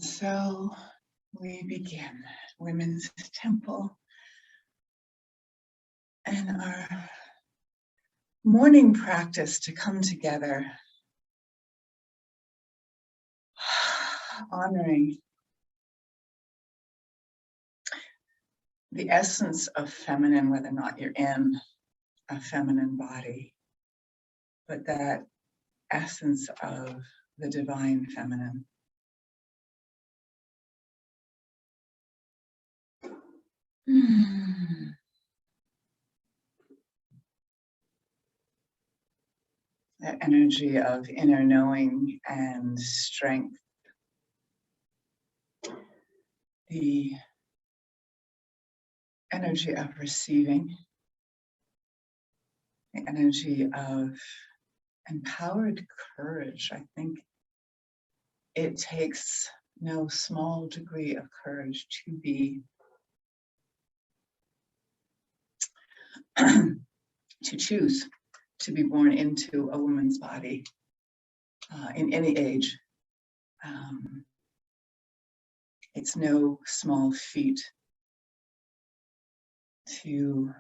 So we begin Women's Temple and our morning practice to come together, honoring the essence of feminine, whether or not you're in a feminine body, but that essence of the divine feminine. That energy of inner knowing and strength. The energy of receiving. The energy of empowered courage. I think it takes no small degree of courage to be to choose to be born into a woman's body in any age. It's no small feat to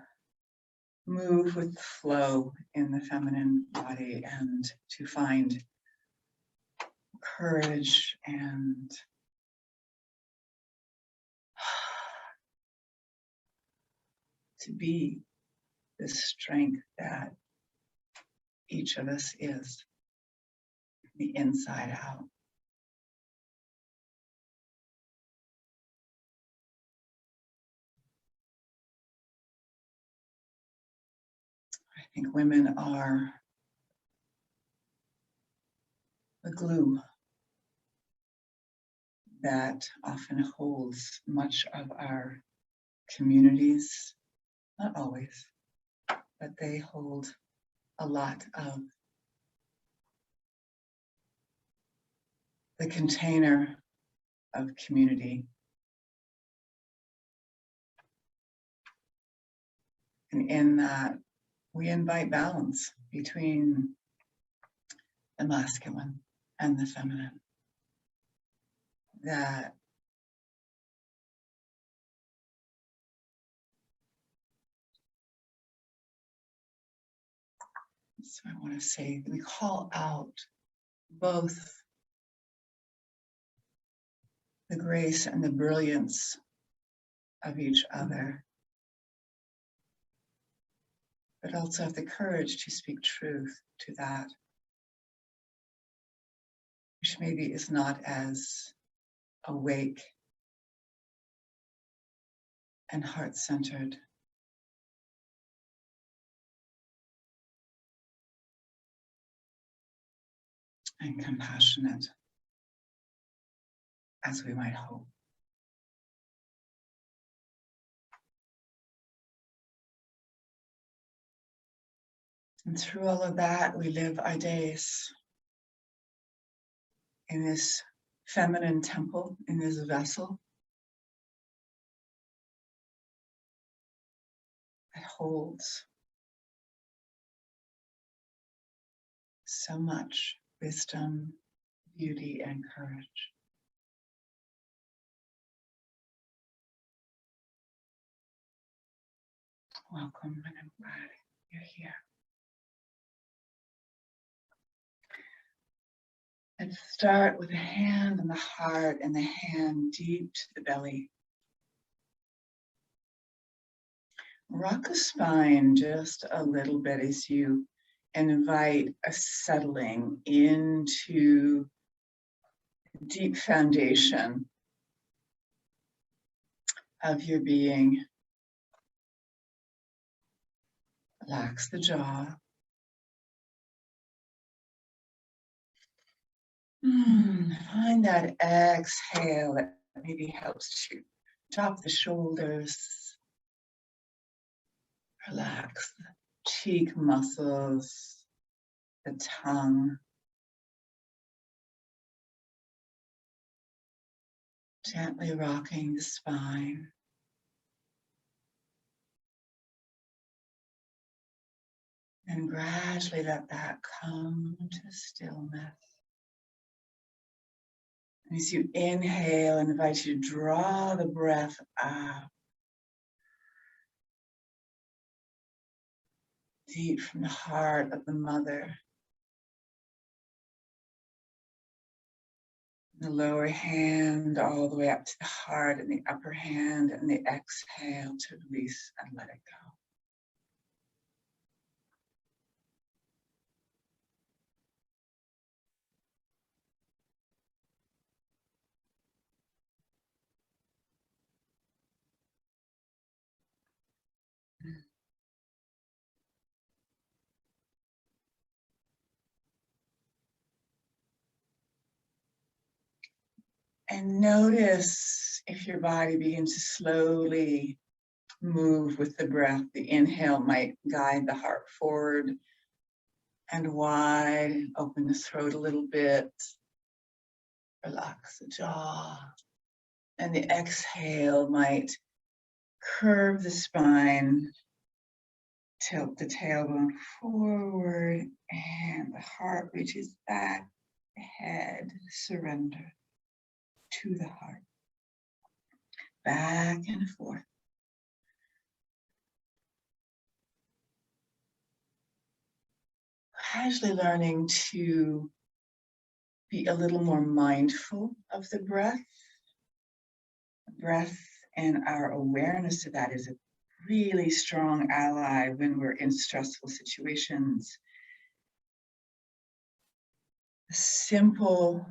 move with the flow in the feminine body and to find courage and to be the strength that each of us is, the inside out. I think women are the glue that often holds much of our communities, not always, but they hold a lot of the container of community. And in that, we invite balance between the masculine and the feminine. That so I want to say we call out both the grace and the brilliance of each other, but also have the courage to speak truth to that, which maybe is not as awake and heart-centered. And compassionate as we might hope. And through all of that, we live our days in this feminine temple, in this vessel that holds so much wisdom, beauty, and courage. Welcome, and I'm glad you're here. Let's start with the hand on the heart and the hand deep to the belly. Rock the spine just a little bit as you invite a settling into deep foundation of your being. Relax the jaw. Find that exhale that maybe helps to drop the shoulders. Relax the cheek muscles, the tongue. Gently rocking the spine. And gradually let that come to stillness. And as you inhale, I invite you to draw the breath out, deep from the heart of the mother. The lower hand all the way up to the heart, and the upper hand, and the exhale to release and let it go. And notice if your body begins to slowly move with the breath. The inhale might guide the heart forward and wide. Open the throat a little bit. Relax the jaw. And the exhale might curve the spine, tilt the tailbone forward, and the heart reaches back, the head, surrender to the heart. Back and forth. Gradually learning to be a little more mindful of the breath. The breath and our awareness of that is a really strong ally when we're in stressful situations. Simple,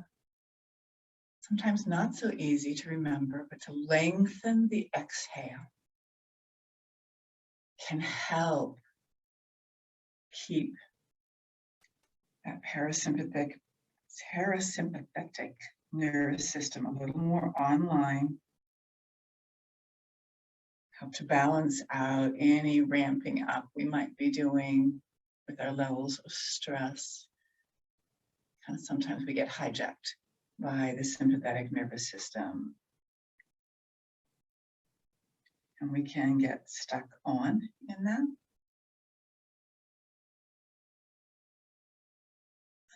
sometimes not so easy to remember, but to lengthen the exhale can help keep that parasympathetic nervous system a little more online, help to balance out any ramping up we might be doing with our levels of stress. And sometimes we get hijacked by the sympathetic nervous system, and we can get stuck on in that.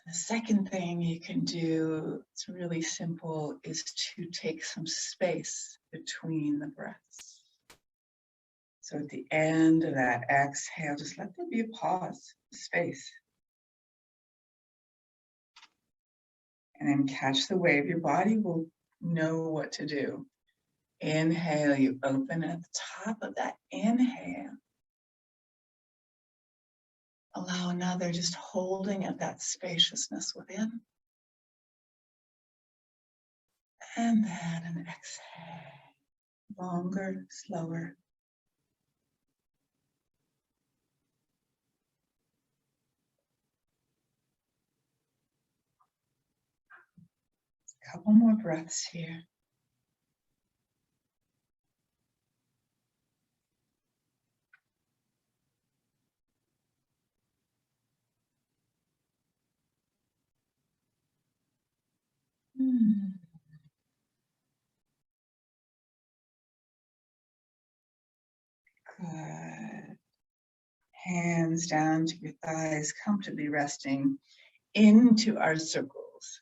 The second thing you can do, it's really simple, is to take some space between the breaths. So at the end of that exhale, just let there be a pause, space. And then catch the wave. Your body will know what to do. Inhale, you open at the top of that inhale. Allow another just holding of that spaciousness within. And then an exhale. Longer, slower. A couple more breaths here. Good. Hands down to your thighs, comfortably resting into our circles,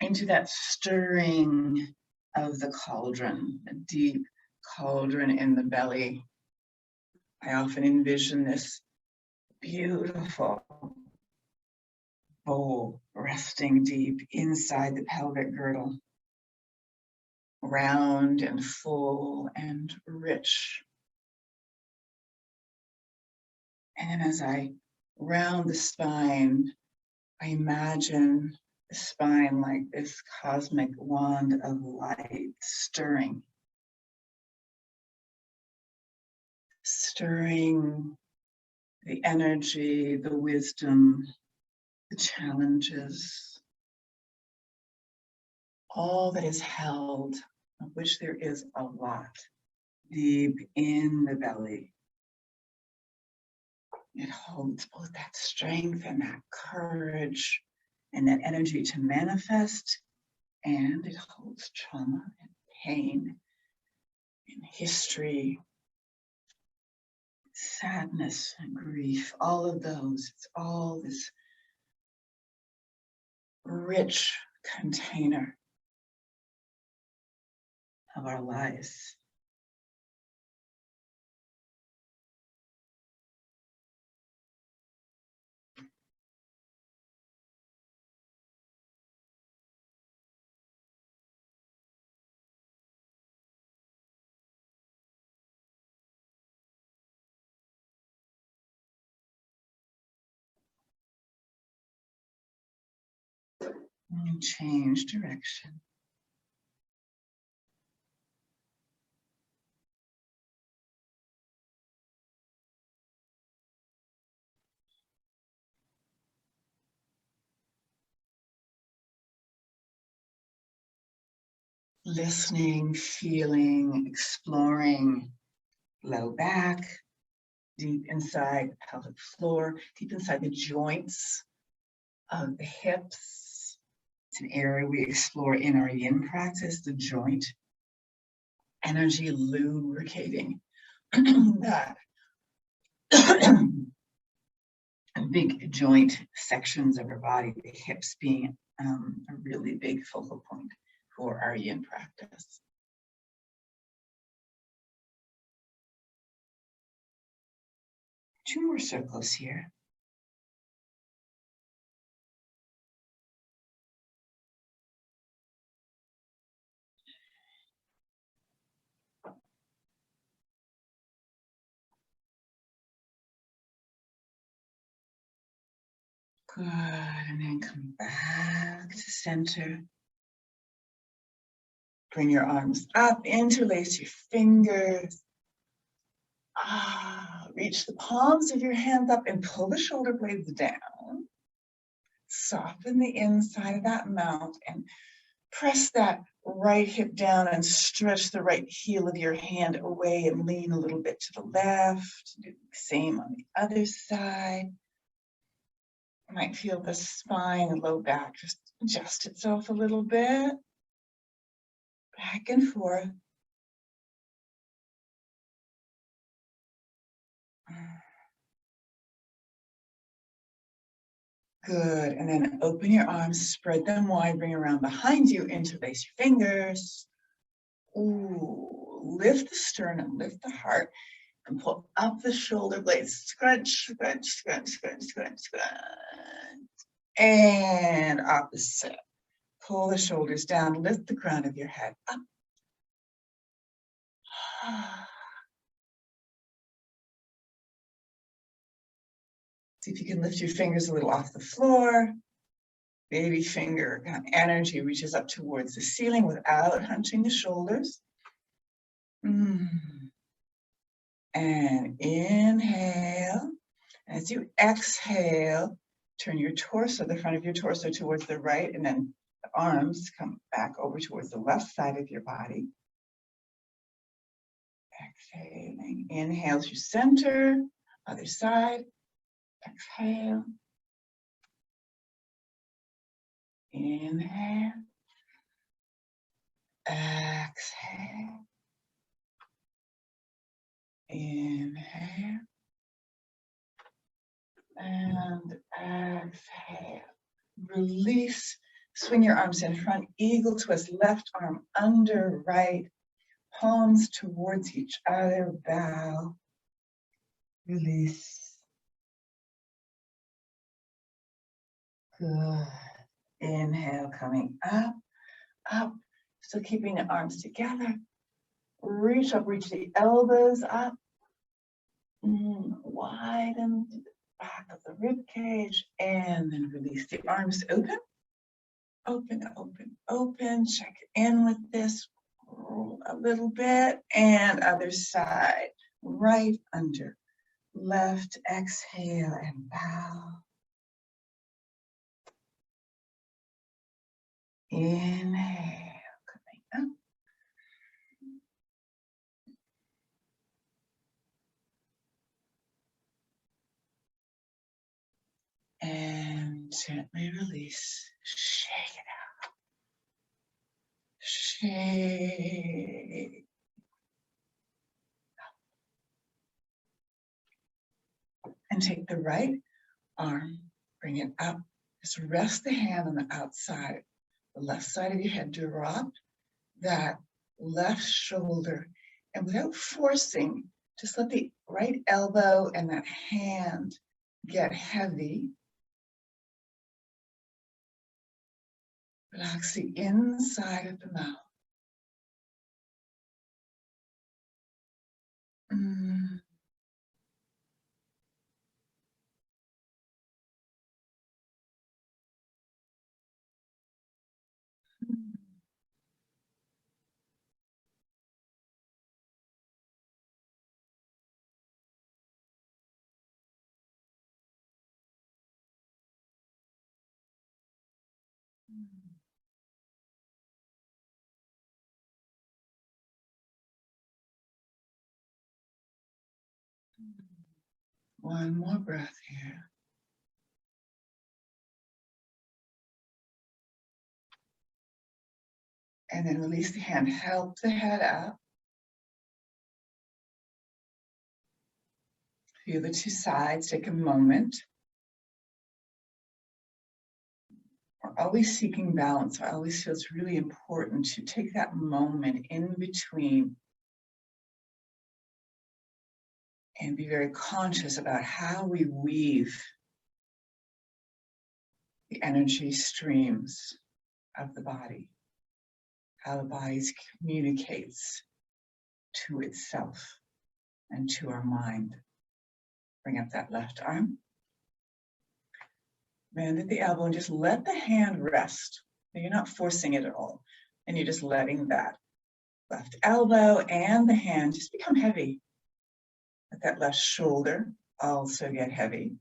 into that stirring of the cauldron, a deep cauldron in the belly. I often envision this beautiful bowl resting deep inside the pelvic girdle, round and full and rich. And as I round the spine, I imagine the spine like this cosmic wand of light stirring the energy, the wisdom, the challenges, all that is held, of which there is a lot, deep in the belly. It holds both that strength and that courage and that energy to manifest, and it holds trauma and pain and history, sadness and grief, all of those. It's all this rich container of our lives. And change direction. Listening, feeling, exploring low back, deep inside the pelvic floor, deep inside the joints of the hips. It's an area we explore in our yin practice, the joint energy, lubricating that big joint sections of our body, the hips being a really big focal point for our yin practice. Two more circles here. Good, and then come back to center. Bring your arms up, interlace your fingers. Reach the palms of your hands up and pull the shoulder blades down. Soften the inside of that mount and press that right hip down and stretch the right heel of your hand away and lean a little bit to the left. Do the same on the other side. You might feel the spine and low back just adjust itself a little bit. Back and forth. Good, and then open your arms, spread them wide, bring around behind you, interlace your fingers. Ooh, lift the sternum, lift the heart, and pull up the shoulder blades. Scrunch, scrunch, scrunch, scrunch, scrunch, scrunch. And opposite. Pull the shoulders down, lift the crown of your head up. See if you can lift your fingers a little off the floor. Baby finger energy reaches up towards the ceiling without hunching the shoulders. And inhale. As you exhale, turn your torso, the front of your torso towards the right, and then the arms come back over towards the left side of your body. Exhaling. Inhale to center. Other side. Exhale. Inhale. Exhale. Inhale. And exhale. Release. Swing your arms in front. Eagle twist. Left arm under right. Palms towards each other. Bow. Release. Good. Inhale, coming up, up. Still keeping the arms together. Reach up, reach the elbows up. Widen the back of the rib cage, and then release the arms open. Open, open, open. Check in with this. Roll a little bit, and other side. Right under, left. Exhale and bow. Inhale, coming up. And gently release. Shake it out. Shake. And take the right arm, bring it up. Just rest the hand on the outside, the left side of your head. Drop that left shoulder. And without forcing, just let the right elbow and that hand get heavy. Relax the inside of the mouth. One more breath here. And then release the hand, help the head up. Feel the two sides, take a moment. We're always seeking balance. I always feel it's really important to take that moment in between and be very conscious about how we weave the energy streams of the body, how the body communicates to itself and to our mind. Bring up that left arm. Bend at the elbow and just let the hand rest. You're not forcing it at all. And you're just letting that left elbow and the hand just become heavy. Let that left shoulder also get heavy.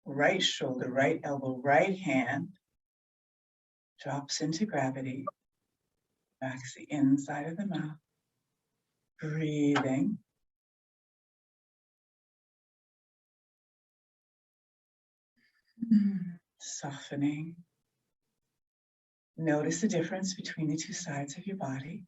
Right shoulder, right elbow, right hand drops into gravity. Relax the inside of the mouth. Breathing. Softening. Notice the difference between the two sides of your body.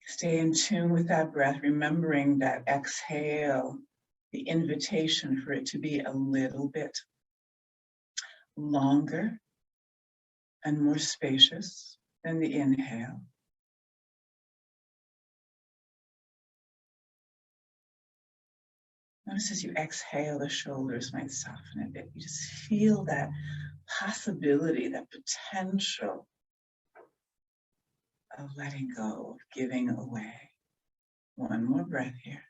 Stay in tune with that breath, remembering that exhale, the invitation for it to be a little bit longer and more spacious than the inhale. Notice as you exhale, the shoulders might soften a bit. You just feel that possibility, that potential of letting go, of giving away. One more breath here.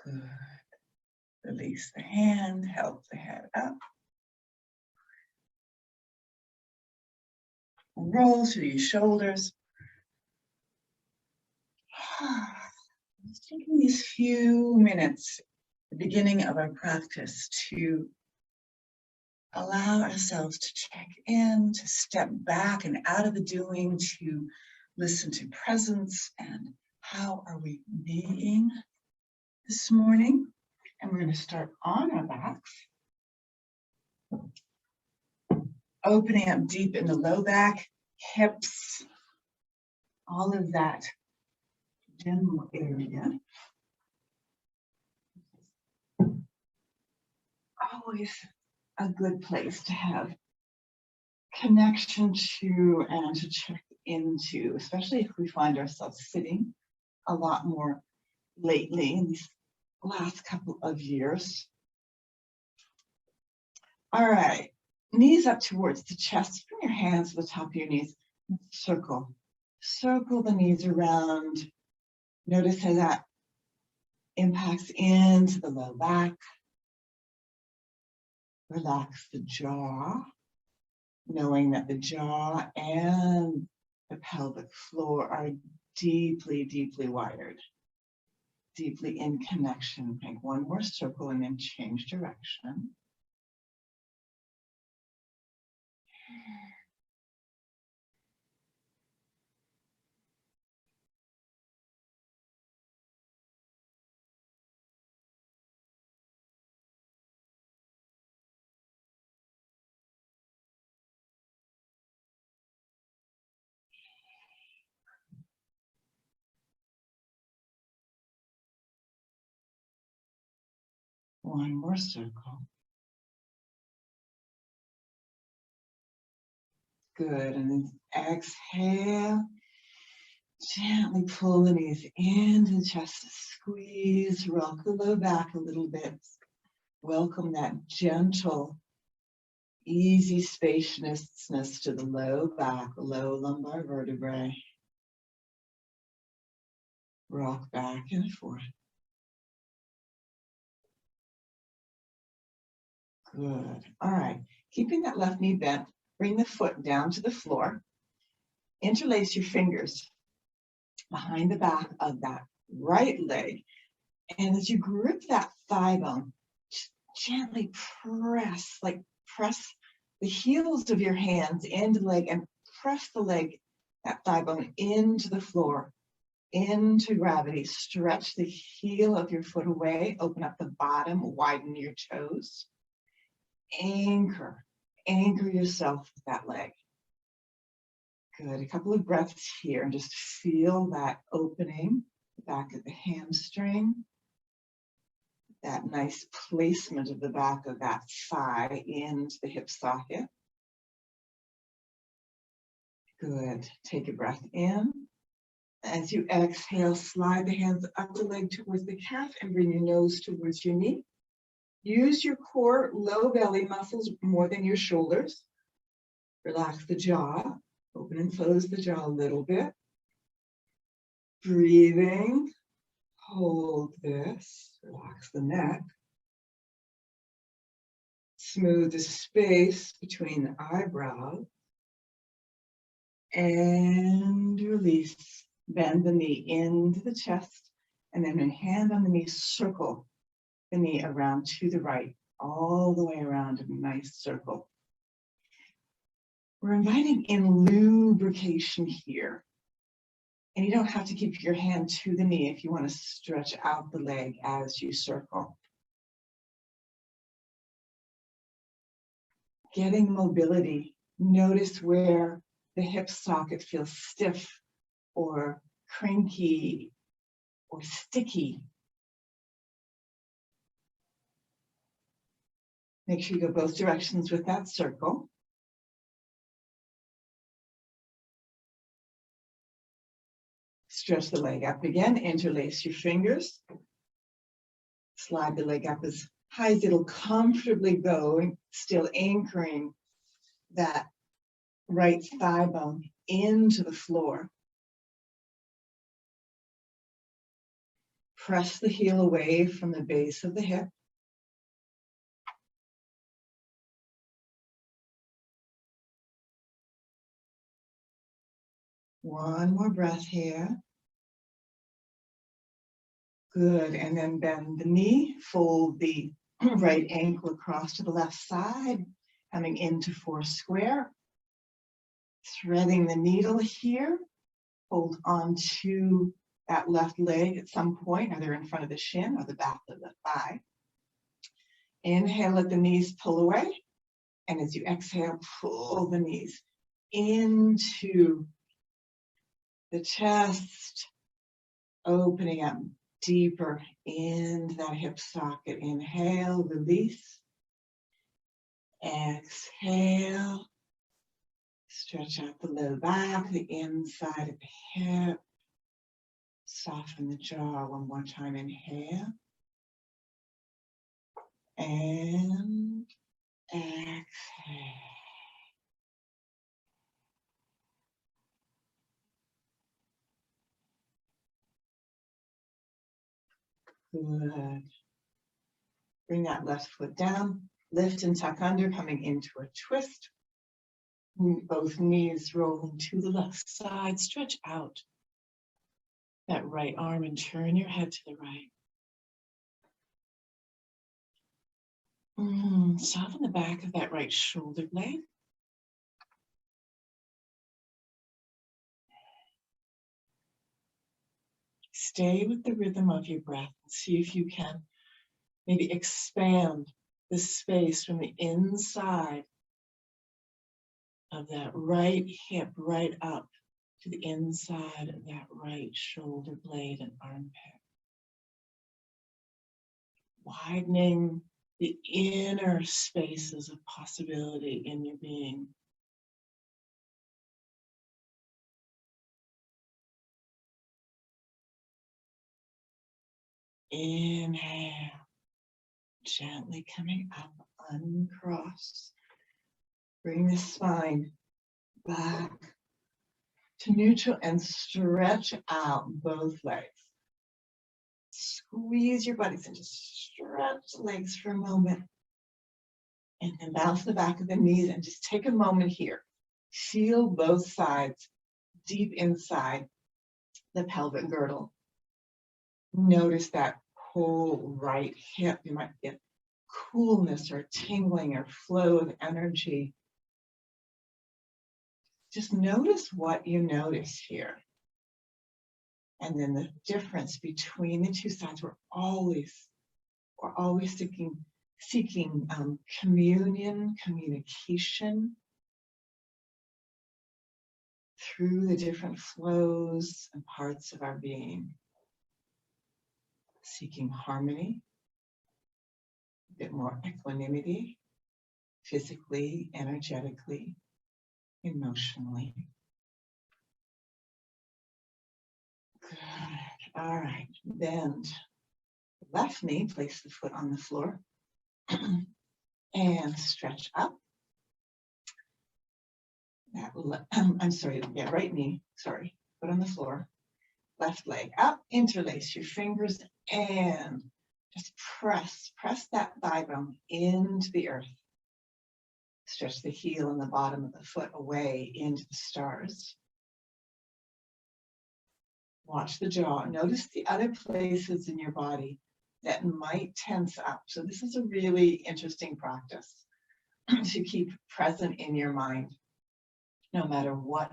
Good. Release the hand, help the head up. Roll through your shoulders. Just taking these few minutes, the beginning of our practice, to allow ourselves to check in, to step back and out of the doing, to listen to presence and how are we being this morning. And we're going to start on our backs, opening up deep in the low back, hips, all of that general area. Always a good place to have connection to and to check into, especially if we find ourselves sitting a lot more lately in these last couple of years. All right, knees up towards the chest. Bring your hands to the top of your knees. Circle. Circle the knees around. Notice how that impacts into the low back. Relax the jaw, knowing that the jaw and the pelvic floor are deeply, deeply wired. deeply in connection. Make one more circle and then change direction. One more circle. Good, and then exhale. Gently pull the knees into the chest, squeeze, rock the low back a little bit. Welcome that gentle, easy spaciousness to the low back, low lumbar vertebrae. Rock back and forth. Good. All right. Keeping that left knee bent, bring the foot down to the floor. Interlace your fingers behind the back of that right leg. And as you grip that thigh bone, just gently press the heels of your hands into the leg and press the leg, that thigh bone into the floor, into gravity. Stretch the heel of your foot away, open up the bottom, widen your toes. Anchor yourself with that leg. Good, a couple of breaths here and just feel that opening, the back of the hamstring, that nice placement of the back of that thigh into the hip socket. Good, take a breath in. As you exhale, slide the hands up the leg towards the calf and bring your nose towards your knee. Use your core low belly muscles more than your shoulders. Relax the jaw. Open and close the jaw a little bit. Breathing. Hold this. Relax the neck. Smooth the space between the eyebrows. And release. Bend the knee into the chest. And then a hand on the knee, circle the knee around to the right, all the way around in a nice circle. We're inviting in lubrication here. And you don't have to keep your hand to the knee if you want to stretch out the leg as you circle. Getting mobility. Notice where the hip socket feels stiff or cranky or sticky. Make sure you go both directions with that circle. Stretch the leg up again, interlace your fingers. Slide the leg up as high as it'll comfortably go, and still anchoring that right thigh bone into the floor. Press the heel away from the base of the hip. One more breath here. Good, and then bend the knee, fold the right ankle across to the left side, coming into four square. Threading the needle here, hold on to that left leg at some point, either in front of the shin or the back of the thigh. Inhale, let the knees pull away. And as you exhale, pull the knees into the chest, opening up deeper into that hip socket. Inhale, release. Exhale. Stretch out the low back, the inside of the hip. Soften the jaw one more time. Inhale. And exhale. Good. Bring that left foot down. Lift and tuck under, coming into a twist. Both knees rolling to the left side. Stretch out. that right arm and turn your head to the right. Soften the back of that right shoulder blade. Stay with the rhythm of your breath and see if you can maybe expand the space from the inside of that right hip right up to the inside of that right shoulder blade and armpit. Widening the inner spaces of possibility in your being. Inhale, gently coming up, uncross. Bring the spine back to neutral and stretch out both legs. Squeeze your buttocks and just stretch the legs for a moment. And then bounce the back of the knees and just take a moment here. Feel both sides deep inside the pelvic girdle. Notice that whole right hip. You might get coolness or tingling or flow of energy. Just notice what you notice here. And then the difference between the two sides, we're always seeking communion, communication through the different flows and parts of our being. Seeking harmony, a bit more equanimity, physically, energetically, emotionally. Good. All right. Bend the left knee, place the foot on the floor, and stretch up. Right knee, foot on the floor. Left leg up, interlace your fingers, and just press that thigh bone into the earth. Stretch the heel and the bottom of the foot away into the stars. Watch the jaw. Notice the other places in your body that might tense up. So this is a really interesting practice to keep present in your mind, no matter what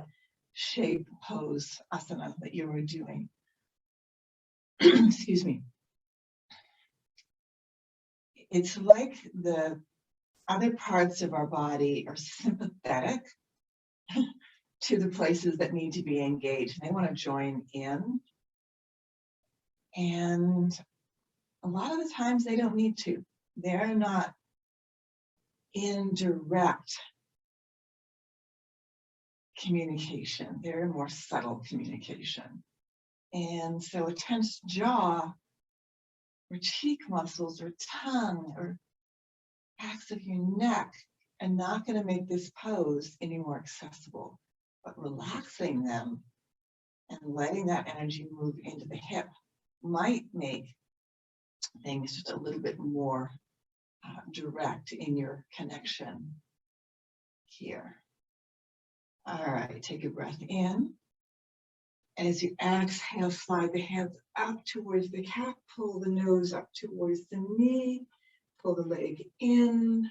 shape, pose, asana that you are doing. Excuse me. It's like the other parts of our body are sympathetic to the places that need to be engaged. They want to join in. And a lot of the times they don't need to. They're not in direct communication. They're in more subtle communication. And so a tense jaw or cheek muscles or tongue or backs of your neck are not going to make this pose any more accessible. But relaxing them and letting that energy move into the hip might make things just a little bit more direct in your connection here. All right, take a breath in. And as you exhale, slide the hands up towards the calf, pull the nose up towards the knee, pull the leg in.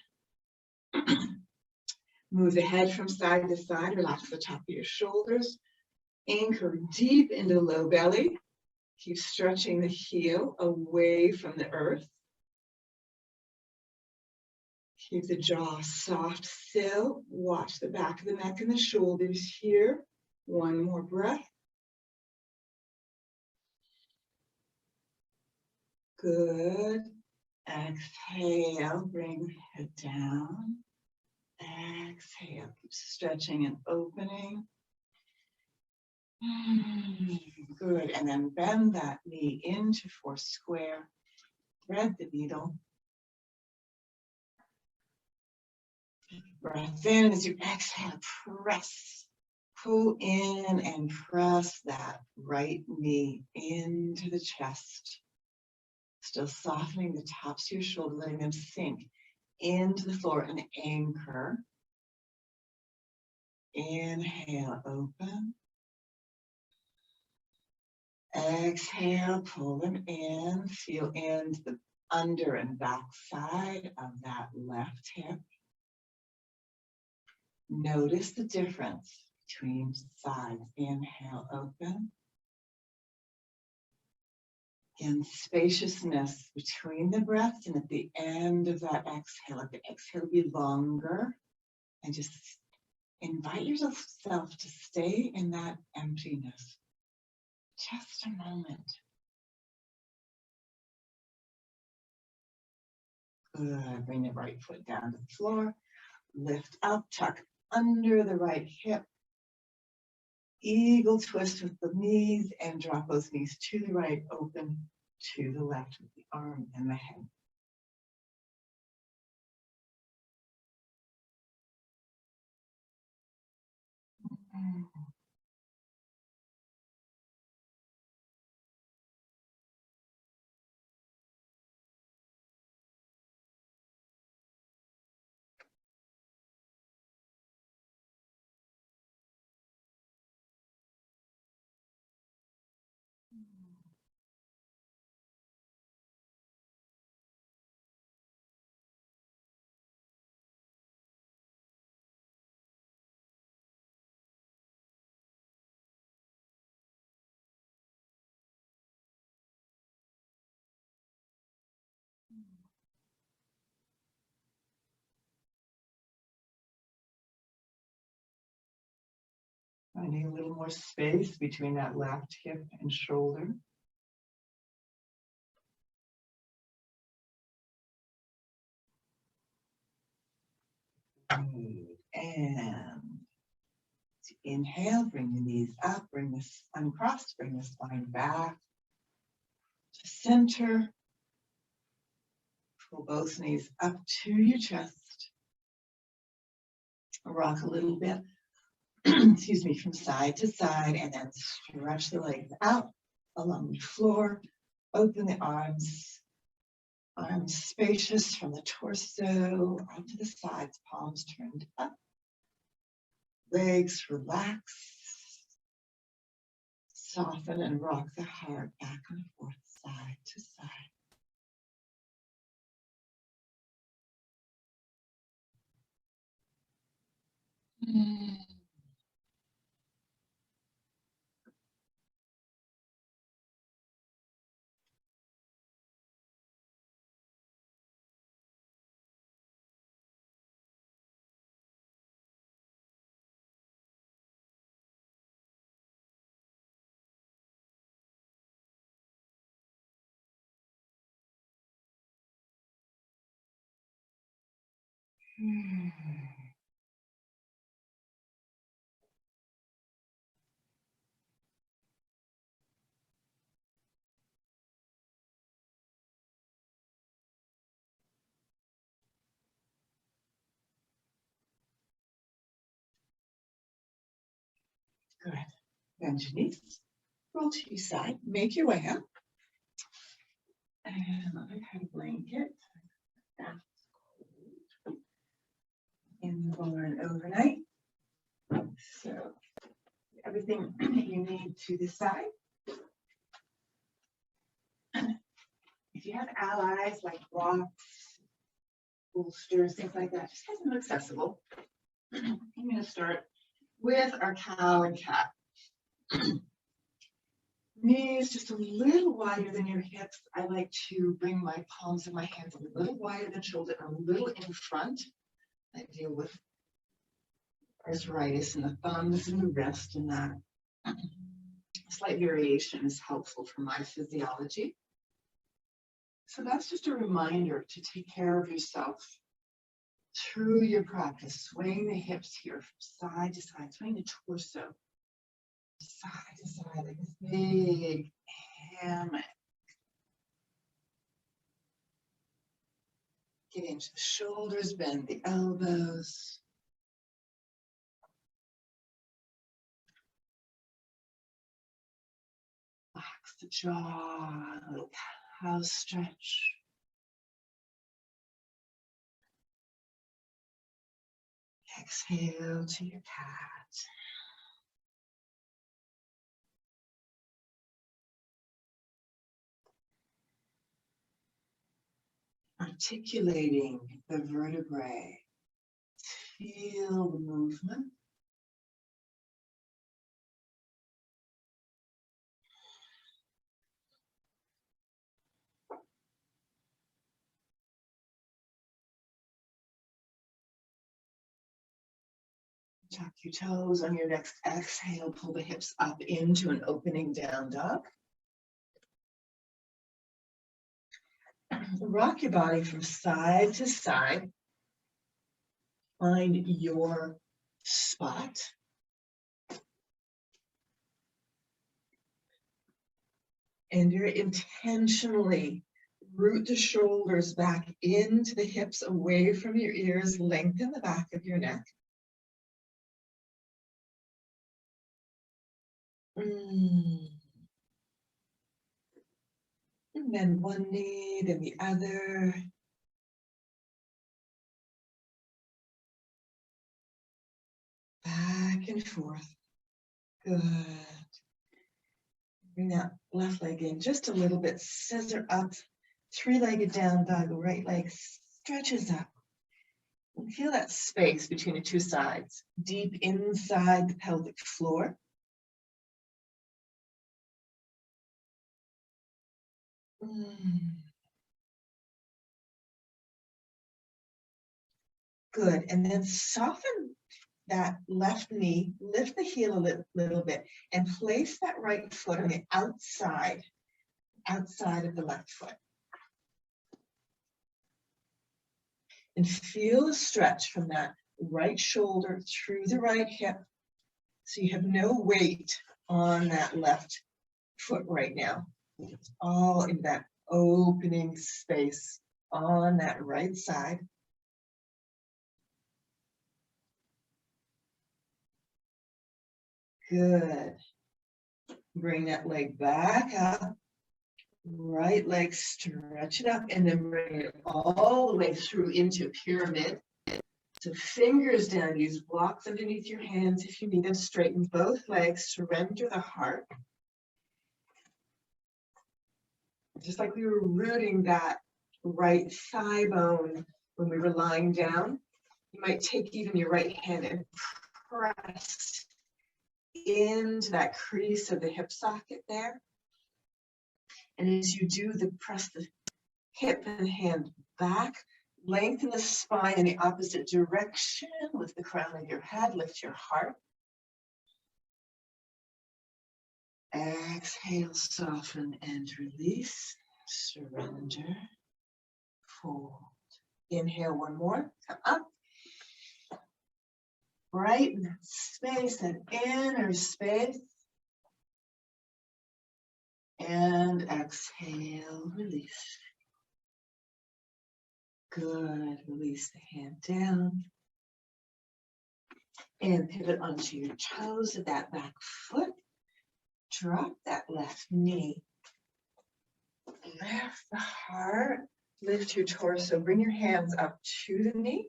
Move the head from side to side, relax the top of your shoulders. Anchor deep into low belly. Keep stretching the heel away from the earth. Keep the jaw soft still. Watch the back of the neck and the shoulders here. One more breath. Good. Exhale, bring the head down. Exhale, keep stretching and opening. Good, and then bend that knee into four square. Thread the needle. Breath in as you exhale, press. Pull in and press that right knee into the chest. Still softening the tops of your shoulders, letting them sink into the floor and anchor. Inhale, open. Exhale, pull them in. Feel into the under and back side of that left hip. Notice the difference between sides. Inhale, open. Again, spaciousness between the breaths, and at the end of that exhale, let the exhale be longer, and just invite yourself to stay in that emptiness. Just a moment. Good. Bring the right foot down to the floor. Lift up, tuck under the right hip. Eagle twist with the knees and drop those knees to the right, open to the left with the arm and the head. Finding a little more space between that left hip and shoulder. Good. And inhale, bring the knees up, bring this uncrossed, bring the spine back to center. Pull both knees up to your chest. Rock a little bit, excuse me, from side to side, and then stretch the legs out along the floor. Open the arms. Arms spacious from the torso out to the sides, palms turned up. Legs relax. Soften and rock the heart back and forth, side to side. Good. Bend your knees. Roll to your side. Make your way up. And let me have a blanket. That's cold. In the barn overnight. So everything you need to the side. If you have allies like rocks, bolsters, things like that, just have them accessible. I'm going to start with our cow and cat. Knees just a little wider than your hips. I like to bring my palms of my hands a little wider than shoulder, a little in front. I deal with arthritis in the thumbs and the wrist, and that slight variation is helpful for my physiology. So that's just a reminder to take care of yourself through your practice. Swing the hips here from side to side, swing the torso side to side like this big hammock. Get into the shoulders, bend the elbows. Relax the jaw, a little cow stretch. Exhale to your cat. articulating the vertebrae. Feel the movement. Tuck your toes. On your next exhale, pull the hips up into an opening down dog. Rock your body from side to side. Find your spot. And very intentionally root the shoulders back into the hips, away from your ears. Lengthen the back of your neck. And then one knee, then the other. Back and forth. Good. Bring that left leg in just a little bit. Scissor up. Three-legged down dog. Right leg stretches up. And feel that space between the two sides. Deep inside the pelvic floor. Good. And then soften that left knee, lift the heel a little bit, and place that right foot on the outside of the left foot. And feel the stretch from that right shoulder through the right hip. So you have no weight on that left foot right now. It's all in that opening space on that right side. Good. Bring that leg back up. Right leg, stretch it up, and then bring it all the way through into pyramid. So fingers down, use blocks underneath your hands if you need them. Straighten both legs, surrender the heart. Just like we were rooting that right thigh bone when we were lying down, you might take even your right hand and press into that crease of the hip socket there. And as you do, press the hip and hand back, lengthen the spine in the opposite direction with the crown of your head, lift your heart. Exhale, soften and release, surrender, fold. Inhale one more, come up. Right in that space, that inner space. And exhale, release. Good, release the hand down. And pivot onto your toes of that back foot. Drop that left knee. Lift the heart, lift your torso, bring your hands up to the knee.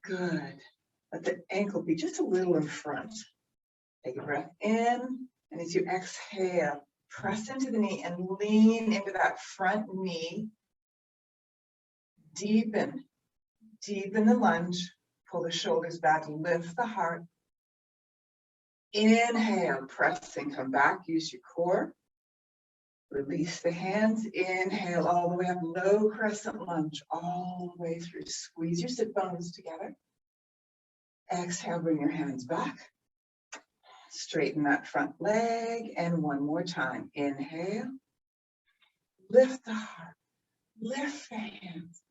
Good. Let the ankle be just a little in front. Take a breath in, and as you exhale, press into the knee and lean into that front knee. Deepen the lunge. Pull the shoulders back, lift the heart. Inhale, press and come back, use your core. Release the hands, inhale all the way up, low crescent lunge, all the way through. Squeeze your sit bones together. Exhale, bring your hands back. Straighten that front leg, and one more time. Inhale, lift the heart, lift the hands,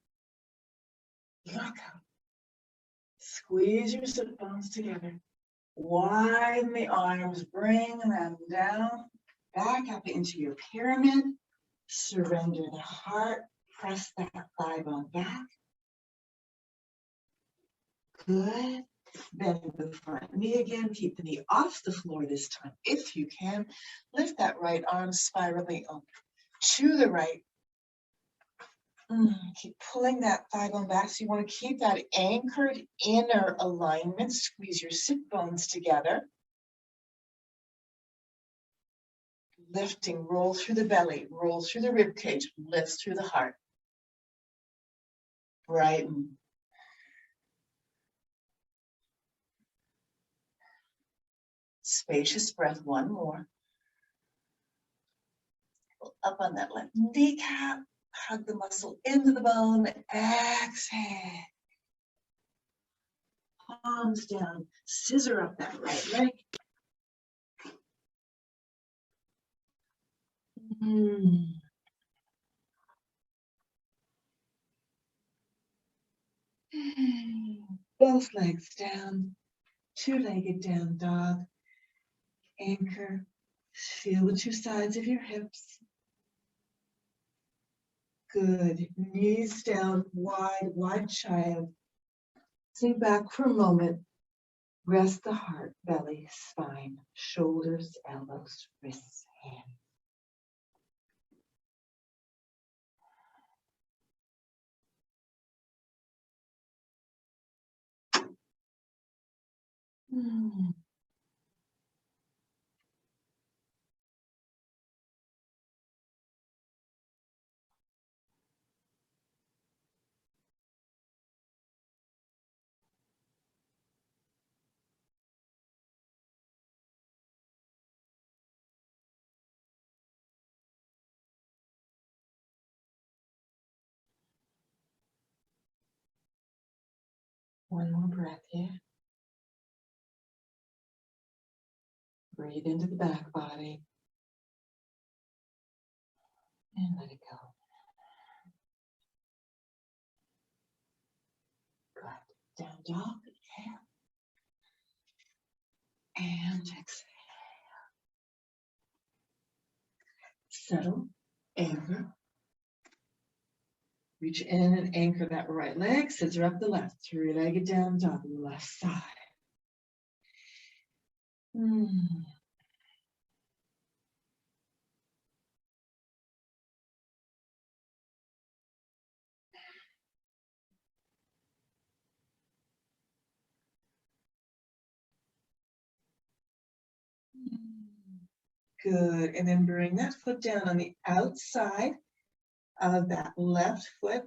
look up. Squeeze your sit bones together. Widen the arms, bring them down. Back up into your pyramid. Surrender the heart. Press that thigh bone back. Good. Bend the front knee again. Keep the knee off the floor this time if you can. Lift that right arm spirally up to the right. Keep pulling that thigh bone back. So you want to keep that anchored inner alignment. Squeeze your sit bones together. Lifting, roll through the belly, roll through the rib cage, lifts through the heart. Brighten. Spacious breath, one more. Pull up on that left kneecap, hug the muscle into the bone, exhale. Palms down, scissor up that right leg. Both legs down, two-legged down dog. Anchor, feel the two sides of your hips. Good, knees down, wide child. Sink back for a moment. Rest the heart, belly, spine, shoulders, elbows, wrists, hands. One more breath here. Breathe into the back body. And let it go. Good. Down dog. Inhale. And exhale. Settle. Anchor. Reach in and anchor that right leg. Scissor up the left. Three-legged down dog on the left side. Good. And then bring that foot down on the outside of that left foot.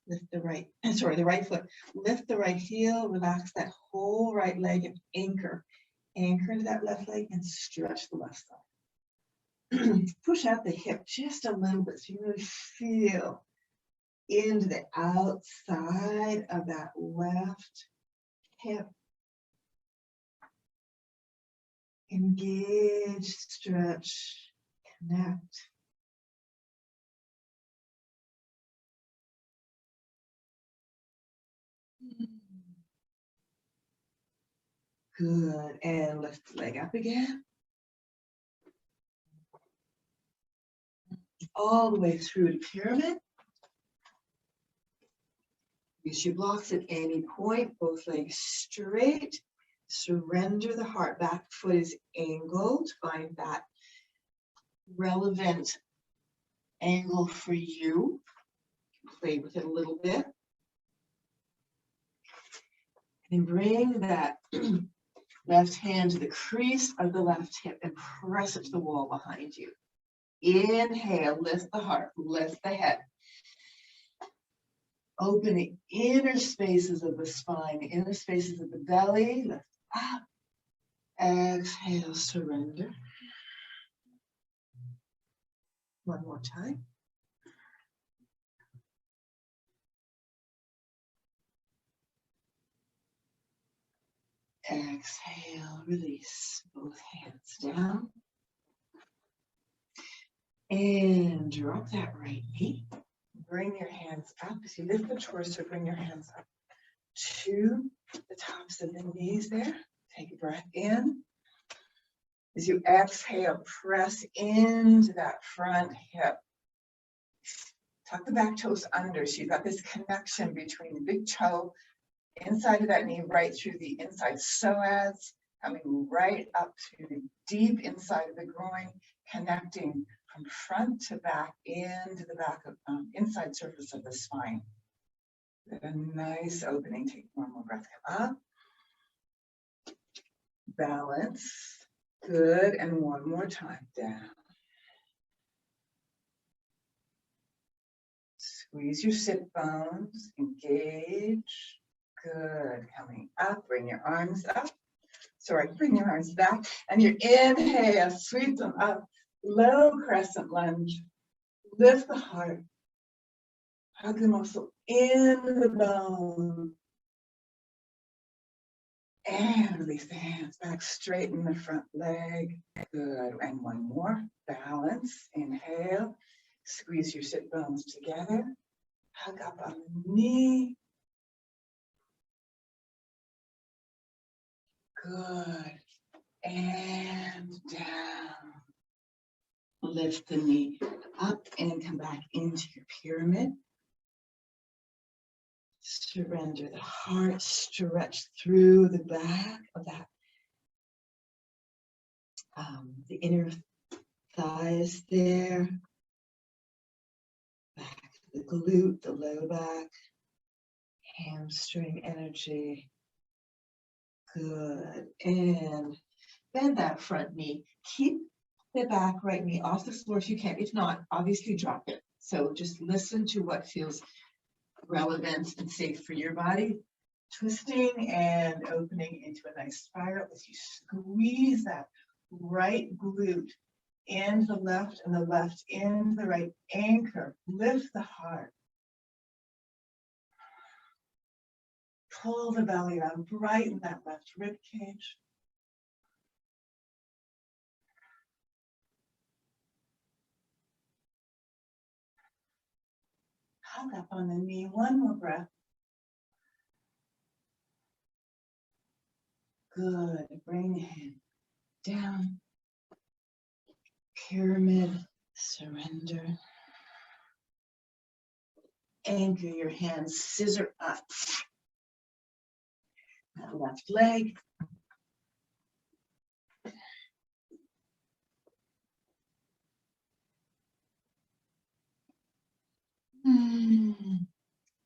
Lift the right foot. Lift the right heel. Relax that whole right leg and anchor. Anchor into that left leg and stretch the left side. Push out the hip just a little bit so you really feel into the outside of that left hip. Engage, stretch, connect. Good, and lift the leg up again. All the way through to pyramid. Use your blocks at any point, both legs straight. Surrender the heart, back foot is angled. Find that relevant angle for you. Play with it a little bit. And bring that left hand to the crease of the left hip and press it to the wall behind you. Inhale, lift the heart, lift the head. Open the inner spaces of the spine, the inner spaces of the belly. Lift up. Exhale, surrender. One more time. Exhale, release both hands down. And drop that right knee. Bring your hands up. As you lift the torso, bring your hands up to the tops of the knees there. Take a breath in. As you exhale, press into that front hip. Tuck the back toes under. So you've got this connection between the big toe, inside of that knee, right through the inside psoas, coming right up to the deep inside of the groin, connecting from front to back into the back of inside surface of the spine. A nice opening. Take one more breath. Come up. Balance. Good. And one more time. Down. Squeeze your sit bones, engage. Good, coming up, bring your arms up. Sorry, bring your arms back. And your inhale, sweep them up. Low crescent lunge. Lift the heart. Hug the muscle in the bone. And release the hands back, straighten the front leg. Good, and one more, balance. Inhale, squeeze your sit bones together. Hug up on the knee. Good, and down. Lift the knee up and come back into your pyramid. Surrender the heart, stretch through the back of that, the inner thighs there, back to the glute, the low back, hamstring energy. Good, and bend that front knee. Keep the back right knee off the floor if you can. If not, obviously drop it. So just listen to what feels relevant and safe for your body. Twisting and opening into a nice spiral as you squeeze that right glute into the left and the left into the right. Anchor, lift the heart. Pull the belly down, brighten that left rib cage. Hug up on the knee, one more breath. Good, bring the hand down. Pyramid, surrender. Anchor your hands, scissor up. That left leg.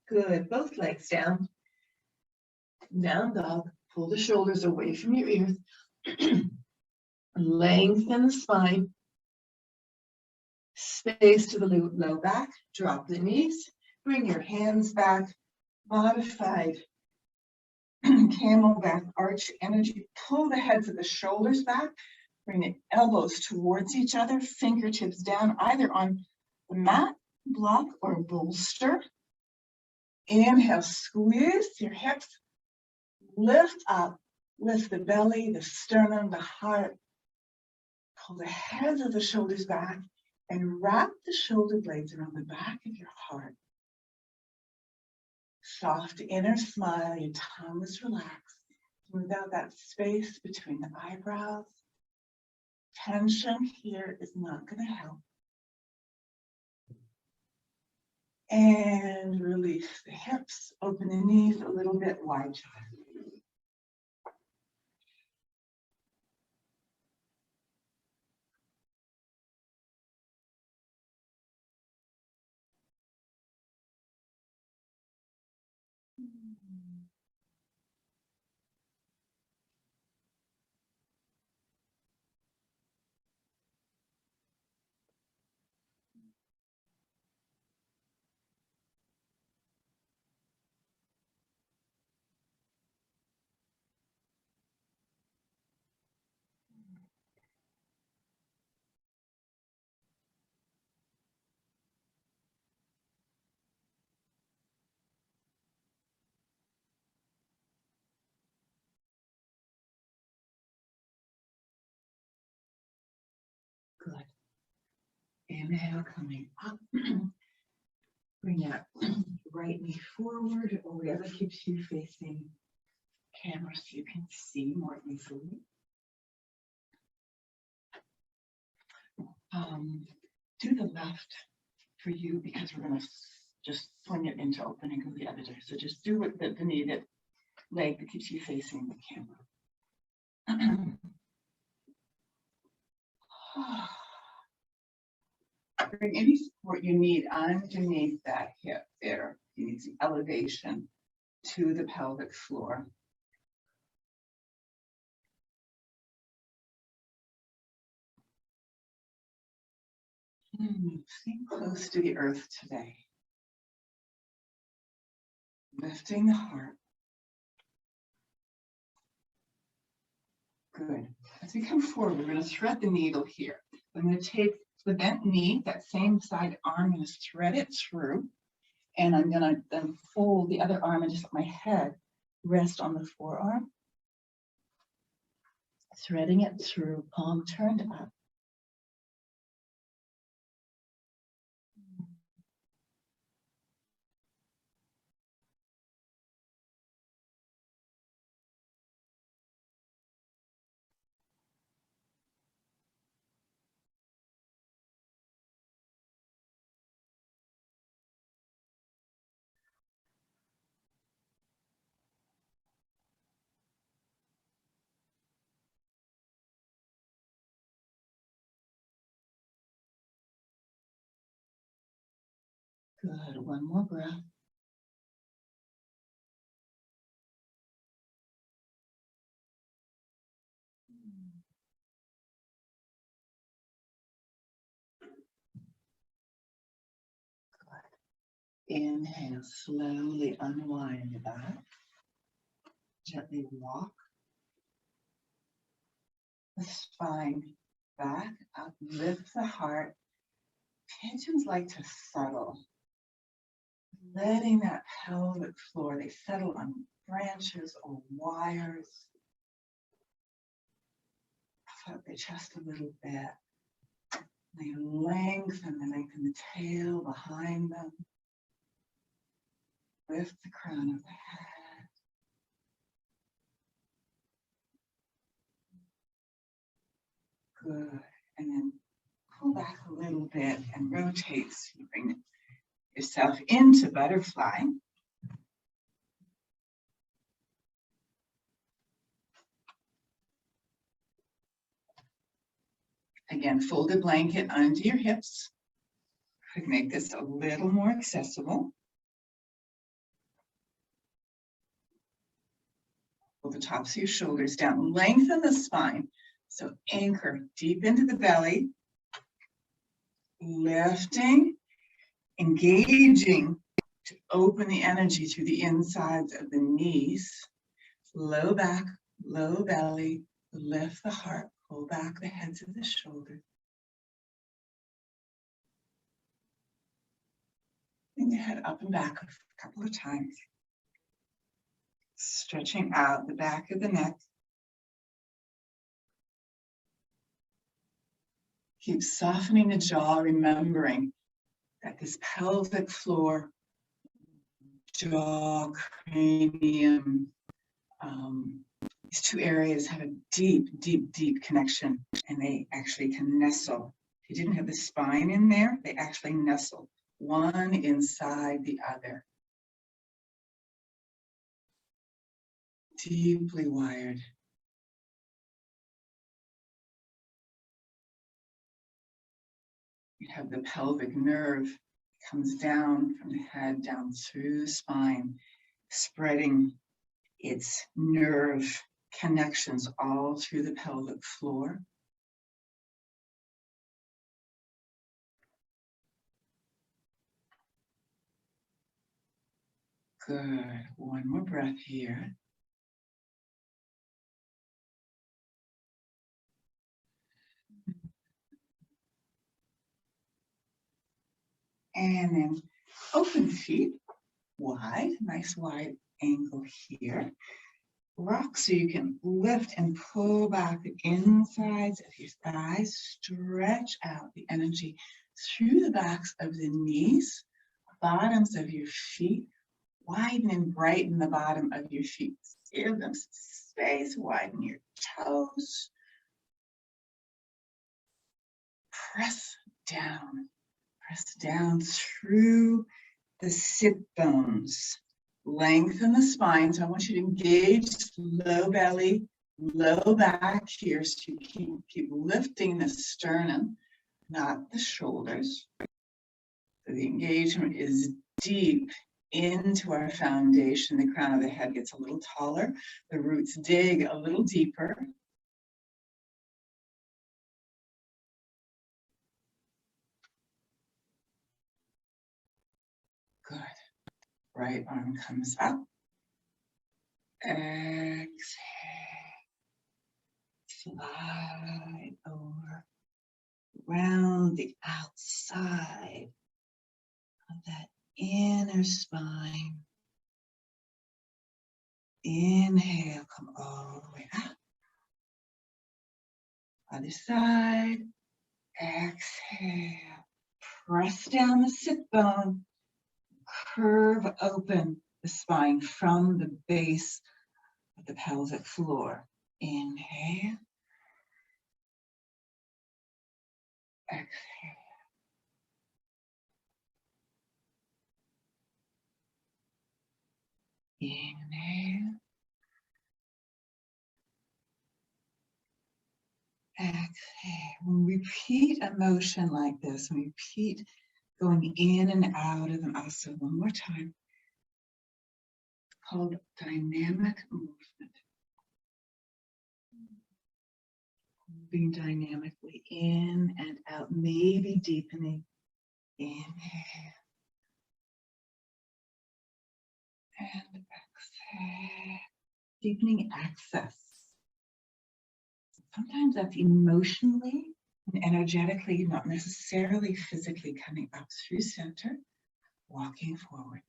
Good, both legs down. Down dog, pull the shoulders away from your ears. Lengthen the spine. Space to the low back, drop the knees. Bring your hands back, modified camelback arch energy. Pull the heads of the shoulders back. Bring the elbows towards each other, fingertips down, either on the mat, block, or bolster. Inhale, squeeze your hips. Lift up, lift the belly, the sternum, the heart. Pull the heads of the shoulders back and wrap the shoulder blades around the back of your heart. Soft inner smile, your tongue is relaxed. Smooth out that space between the eyebrows. Tension here is not going to help. And release the hips, open the knees a little bit wide. Good. Inhale, coming up. Bring that right knee forward or whatever keeps you facing camera so you can see more easily. Do the left for you because we're going to just swing it into opening of the other day. So just do what the knee, that leg that keeps you facing the camera. Bring any support you need underneath that hip there. You need some elevation to the pelvic floor. Stay close to the earth today. Lifting the heart. Good. As we come forward, we're going to thread the needle here. I'm going to take the bent knee, that same side arm, I'm going to thread it through. And I'm going to then fold the other arm and just let my head rest on the forearm. Threading it through, palm turned up. Good. One more breath. Good. Inhale, slowly unwind the back. Gently walk the spine back up, lift the heart. Pigeons like to settle, letting that pelvic floor, they settle on branches or wires. Puff up the chest a little bit. They lengthen the tail behind them. Lift the crown of the head. Good. And then pull back a little bit and rotate so you bring yourself into butterfly. Again, fold a blanket under your hips. Could make this a little more accessible. Pull the tops of your shoulders down. Lengthen the spine. So anchor deep into the belly. Lifting, engaging to open the energy through the insides of the knees. Low back, low belly. Lift the heart. Pull back the heads of the shoulders. Bring the head up and back a couple of times. Stretching out the back of the neck. Keep softening the jaw, remembering that this pelvic floor, jaw, cranium, these two areas have a deep, deep, deep connection, and they actually can nestle. If you didn't have the spine in there, they actually nestle, one inside the other. Deeply wired. You have the pelvic nerve, comes down from the head, down through the spine, spreading its nerve connections all through the pelvic floor. Good. One more breath here. And then open feet, wide, nice wide angle here. Rock so you can lift and pull back the insides of your thighs. Stretch out the energy through the backs of the knees, bottoms of your feet. Widen and brighten the bottom of your feet. Give them space, widen your toes. Press down through the sit bones. Lengthen the spine. So I want you to engage low belly, low back here. So you keep lifting the sternum, not the shoulders. So the engagement is deep into our foundation. The crown of the head gets a little taller. The roots dig a little deeper. Good. Right arm comes up. Exhale. Slide over. Around the outside of that inner spine. Inhale, come all the way up. Other side. Exhale. Press down the sit bone. Curve open the spine from the base of the pelvic floor. Inhale. Exhale. Inhale. Exhale. Repeat a motion like this. Repeat going in and out of an asana one more time. Called dynamic movement. Moving dynamically in and out, maybe deepening. Inhale. And exhale. Deepening access. Sometimes that's emotionally and energetically, not necessarily physically coming up through center, walking forward.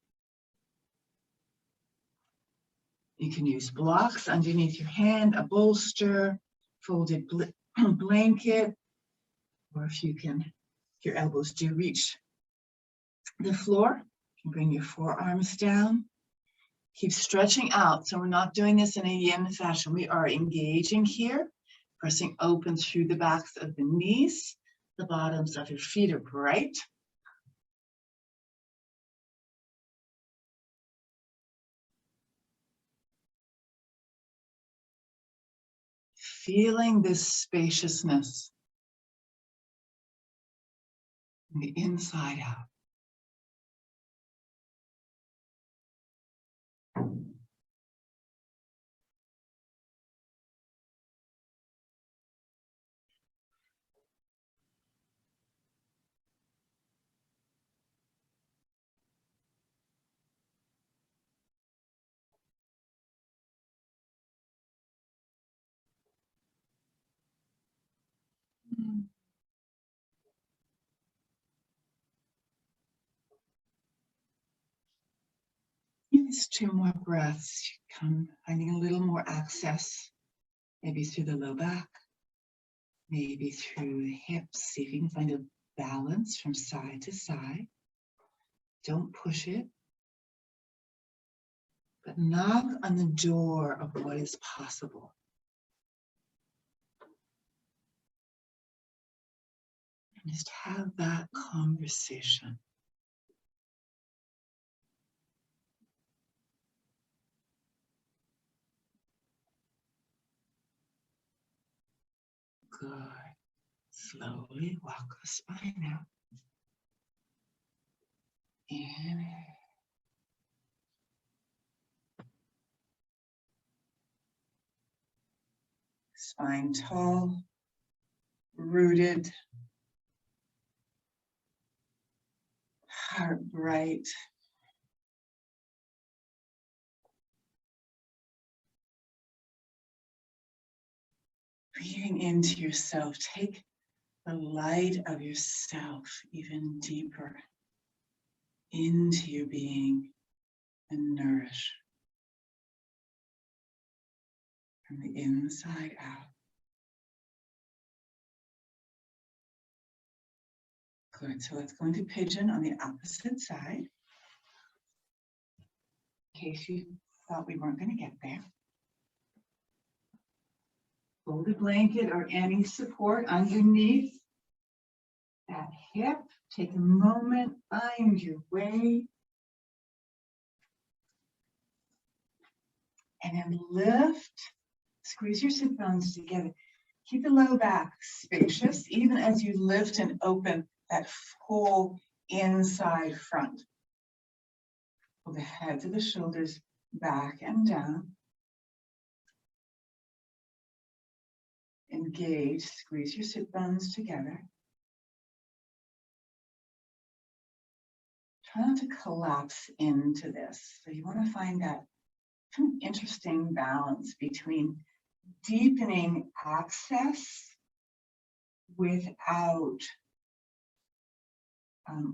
You can use blocks underneath your hand, a bolster, folded blanket, or if your elbows do reach the floor, you can bring your forearms down. Keep stretching out. So we're not doing this in a yin fashion. We are engaging here, pressing open through the backs of the knees. The bottoms of your feet are bright. Feeling this spaciousness from the inside out. Just 2 more breaths. Come finding a little more access, maybe through the low back, maybe through the hips. See if you can find a balance from side to side. Don't push it, but knock on the door of what is possible. And just have that conversation. Good. Slowly walk the spine out. Inhale. Spine tall, rooted, heart bright. Breathing into yourself, take the light of yourself even deeper into your being and nourish from the inside out. Good, so let's go into pigeon on the opposite side. In case you thought we weren't going to get there. Fold a blanket or any support underneath that hip. Take a moment, find your way. And then lift, squeeze your sit bones together. Keep the low back spacious, even as you lift and open that whole inside front. Pull the head to the shoulders back and down. Engage, squeeze your sit bones together. try not to collapse into this. So you want to find that kind of interesting balance between deepening access without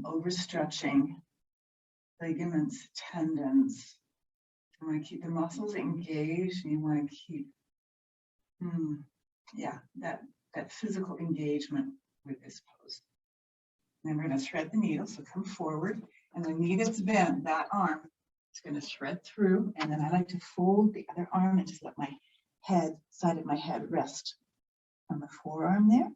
overstretching ligaments, tendons. You want to keep the muscles engaged, and you want to keep, that physical engagement with this pose. And then we're going to thread the needle, so come forward, and the knee that's bent, that arm, is going to thread through, and then I like to fold the other arm and just let my head, side of my head rest on the forearm there.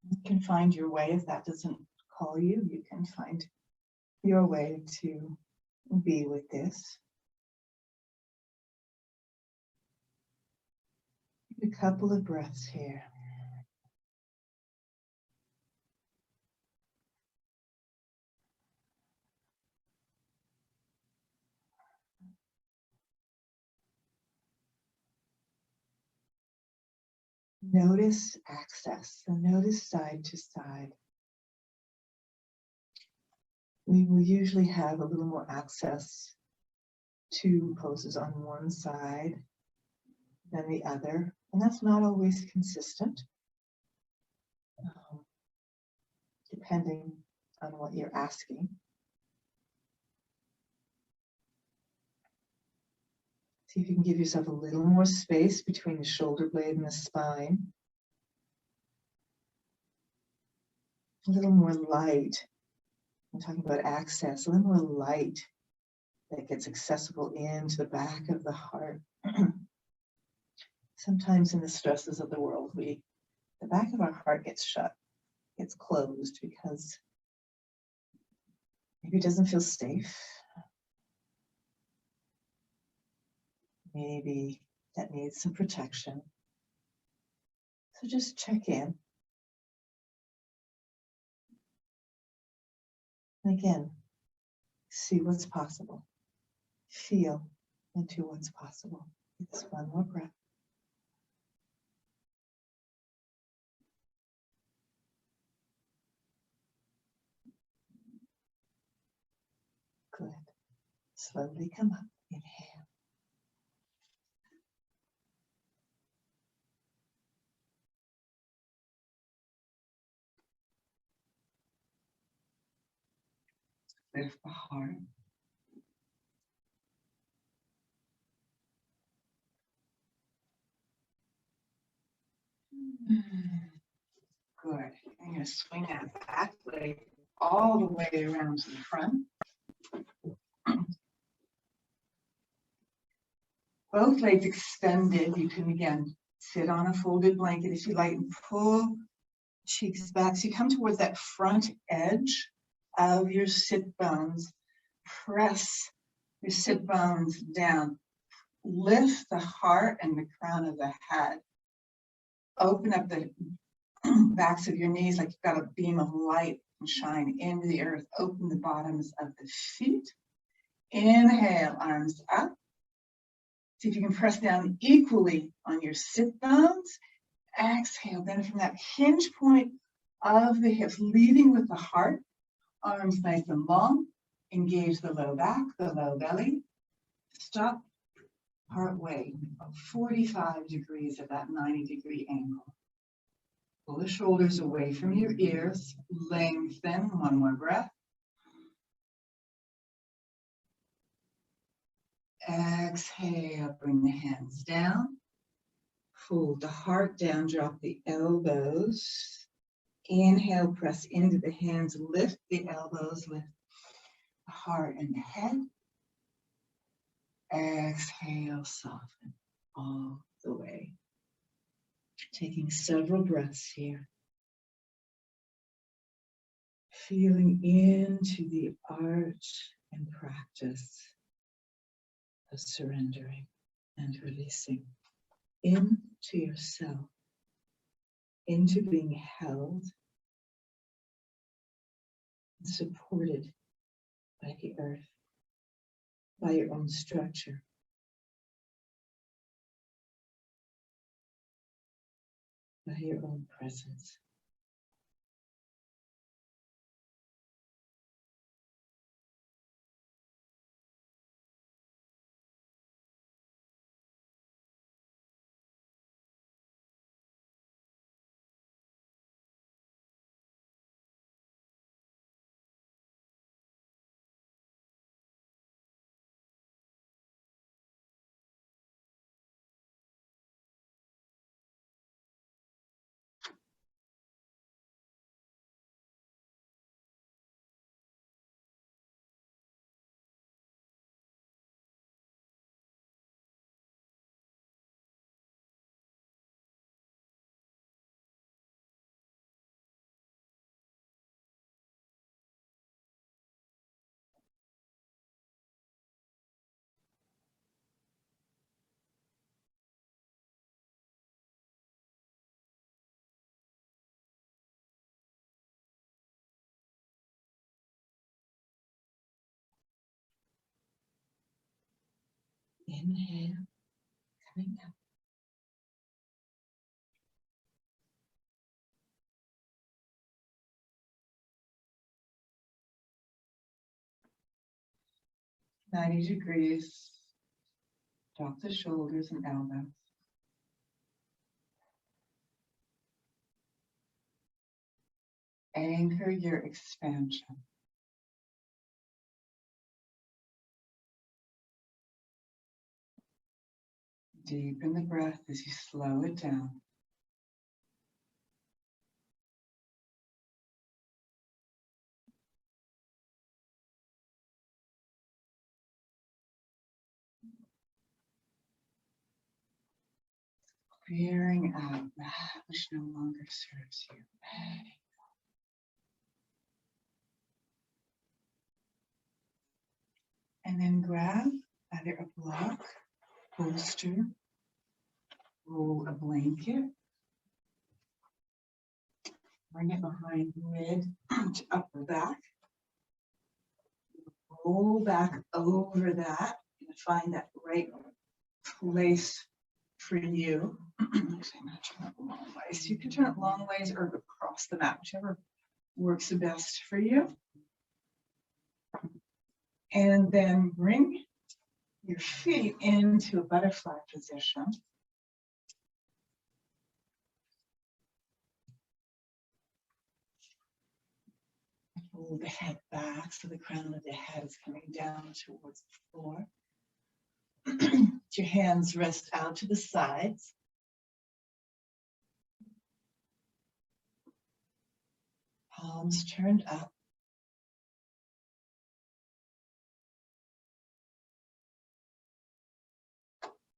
You can find your way. If that doesn't call you, you can find your way to be with this. A couple of breaths here. Notice access, and notice side to side. We will usually have a little more access to poses on one side than the other, and that's not always consistent, depending on what you're asking. See if you can give yourself a little more space between the shoulder blade and the spine. A little more light. I'm talking about access, a little more light that gets accessible into the back of the heart. Sometimes in the stresses of the world, the back of our heart gets shut, gets closed because maybe it doesn't feel safe. Maybe that needs some protection. So just check in. And again, see what's possible. Feel into what's possible. It's one more breath. Good. Slowly come up. Inhale. Lift the heart. Good. I'm going to swing that back leg all the way around to the front. Both legs extended. You can again sit on a folded blanket if you like and pull cheeks back. So you come towards that front edge of your sit bones. Press your sit bones down. Lift the heart and the crown of the head. Open up the backs of your knees like you've got a beam of light and shine into the earth. Open the bottoms of the feet. Inhale, arms up. See if you can press down equally on your sit bones. Exhale, then from that hinge point of the hips, leading with the heart, arms nice and long. Engage the low back, the low belly. Stop part way, 45 degrees at that 90-degree angle. Pull the shoulders away from your ears. Lengthen. One more breath. Exhale, bring the hands down. Fold the heart down, drop the elbows. Inhale, press into the hands, lift the elbows, lift the heart and the head. Exhale, soften all the way. Taking several breaths here. Feeling into the art and practice of surrendering and releasing into yourself, into being held and supported by the earth, by your own structure, by your own presence. Inhale, coming up. "90 degrees, drop the shoulders and elbows. Anchor your expansion. Deepen the breath as you slow it down. Clearing out that which no longer serves you. And then grab either a block, bolster, roll a blanket, bring it behind mid to upper back, roll back over that, and find that right place for you. Actually, I'm going to turn it long ways. You can turn it long ways or across the mat, whichever works the best for you. And then bring your feet into a butterfly position. Pull the head back so the crown of the head is coming down towards the floor. Your hands rest out to the sides. Palms turned up.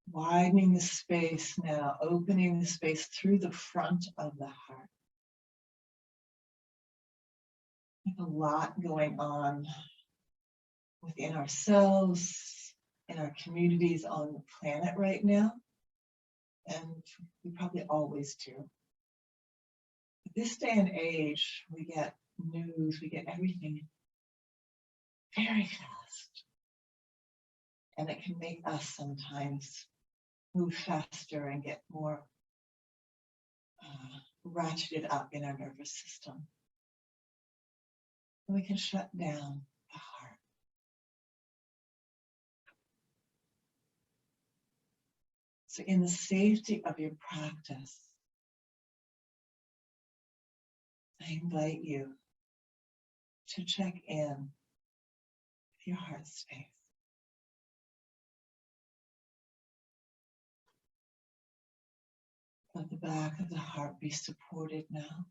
Widening the space now, opening the space through the front of the heart. We have a lot going on within ourselves, in our communities on the planet right now, and we probably always do. At this day and age, we get news, we get everything very fast, and it can make us sometimes move faster and get more ratcheted up in our nervous system. And we can shut down the heart. So in the safety of your practice, I invite you to check in with your heart space. Let the back of the heart be supported now.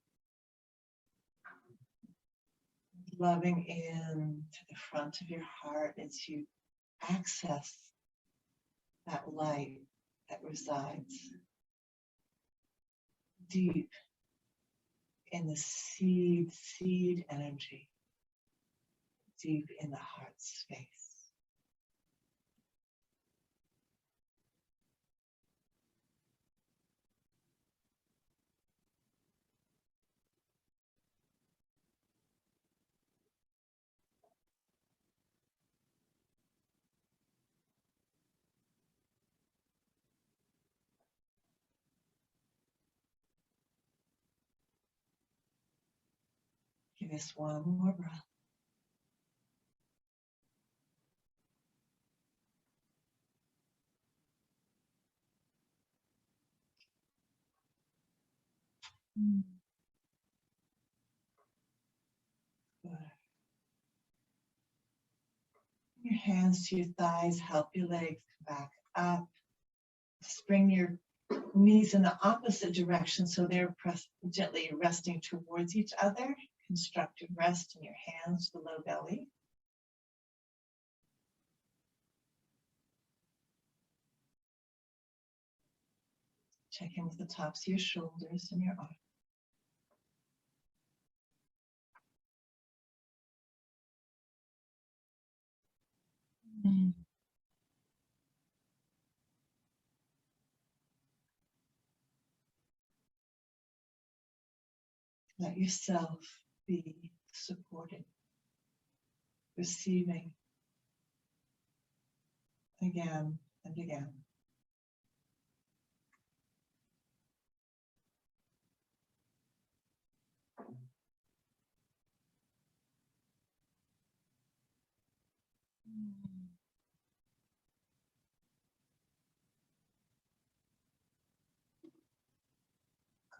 Loving in to the front of your heart as you access that light that resides deep in the seed energy, deep in the heart space. Give us one more breath. Good. Your hands to your thighs, help your legs come back up. Just bring your knees in the opposite direction so they're gently resting towards each other. Constructive rest in your hands, below belly. Check in with the tops of your shoulders and your arms. Let yourself be supported, receiving. Again, And again.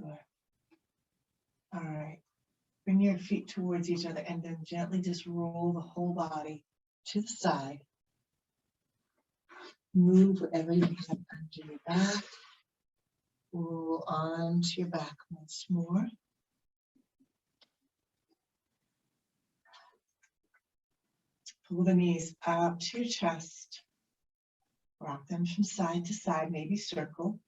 Good. All right. Bring your feet towards each other and then gently just roll the whole body to the side. Move whatever you have under your back. Roll onto your back once more. Pull the knees up to your chest. Rock them from side to side, maybe circle.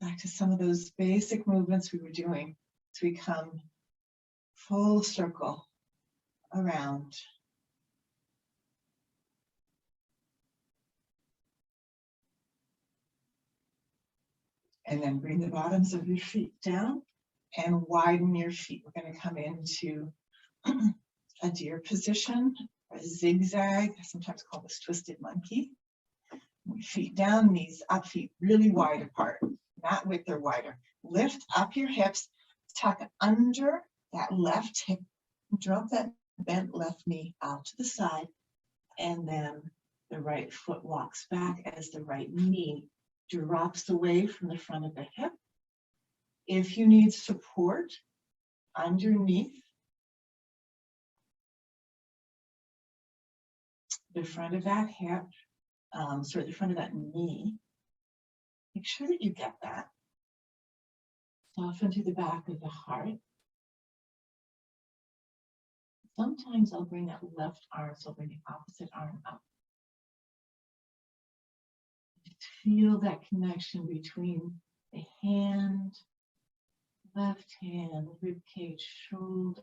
Back to some of those basic movements we were doing as we come full circle around. And then bring the bottoms of your feet down and widen your feet. We're going to come into a deer position, a zigzag, sometimes called this twisted monkey. Feet down, knees up, feet really wide apart, not width or wider. Lift up your hips, tuck under that left hip, drop that bent left knee out to the side, and then the right foot walks back as the right knee drops away from the front of the hip. If you need support underneath the front of that hip, the front of that knee, make sure that you get that. Soften to the back of the heart. Sometimes I'll bring that left arm, so I'll bring the opposite arm up. Feel that connection between the hand, left hand, rib cage, shoulder,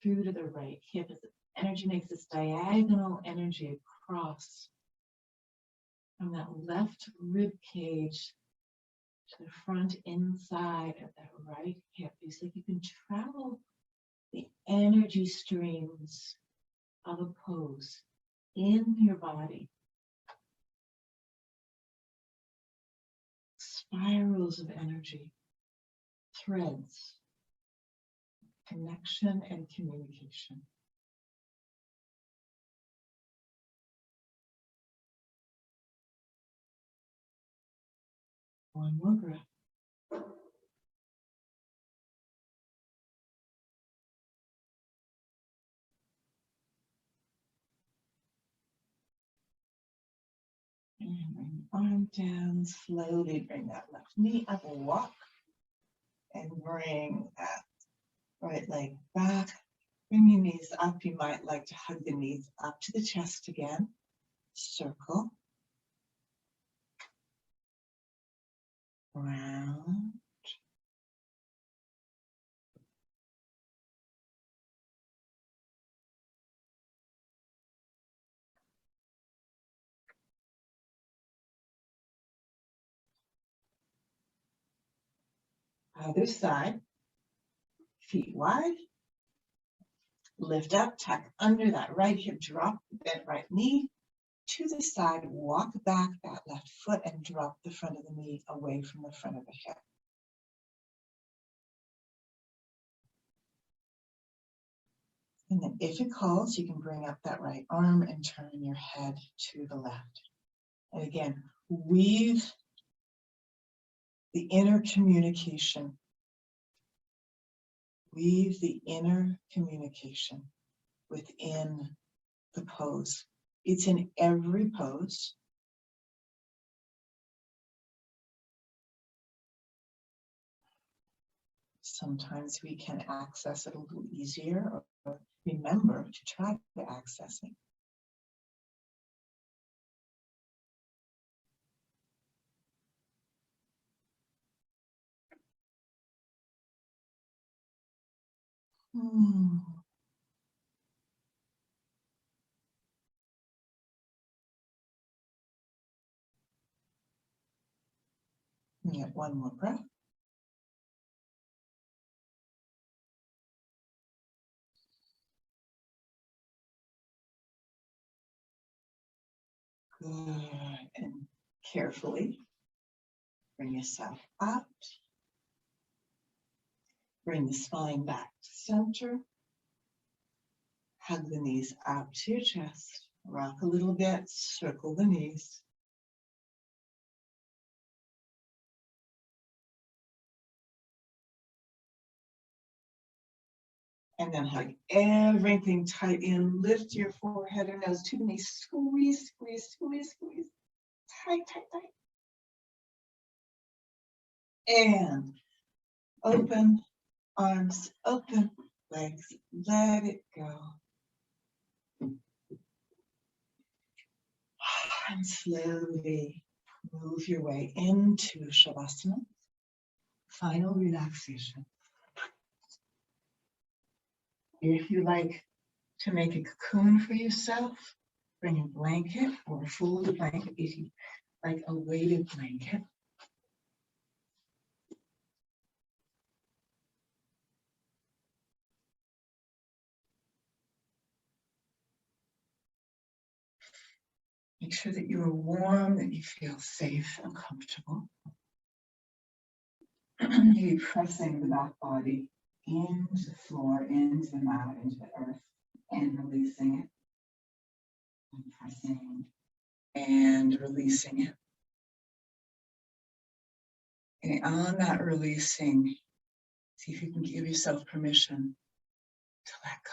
through to the right hip. As the energy makes this diagonal energy across from that left rib cage to the front inside of that right hip. It's like you can travel the energy streams of a pose in your body. Spirals of energy, threads, connection and communication. One more breath. And bring the arm down, slowly bring that left knee up, walk, and bring that right leg back. Bring your knees up. You might like to hug the knees up to the chest again. Circle. Round. Other side. Feet wide. Lift up, tuck under that right hip, drop the bent right knee to the side, walk back that left foot and drop the front of the knee away from the front of the hip. And then if it calls, you can bring up that right arm and turn your head to the left. And again, weave the inner communication. Weave the inner communication within the pose. It's in every pose. Sometimes we can access it a little easier or remember to try to access it. Get one more breath. Good. And carefully bring yourself up. Bring the spine back to center. Hug the knees out to your chest. Rock a little bit, circle the knees. And then hug everything tight in. Lift your forehead and nose to the knees. Squeeze, squeeze, squeeze, squeeze. Tight, tight, tight. And open, arms open, legs, let it go. And slowly move your way into Shavasana. Final relaxation. If you like to make a cocoon for yourself, bring a blanket or a folded blanket, if you like a weighted blanket. Make sure that you are warm, that you feel safe and comfortable. Maybe pressing the back body into the floor, into the mat, into the earth, and releasing it. And pressing and releasing it. And on that releasing, see if you can give yourself permission to let go,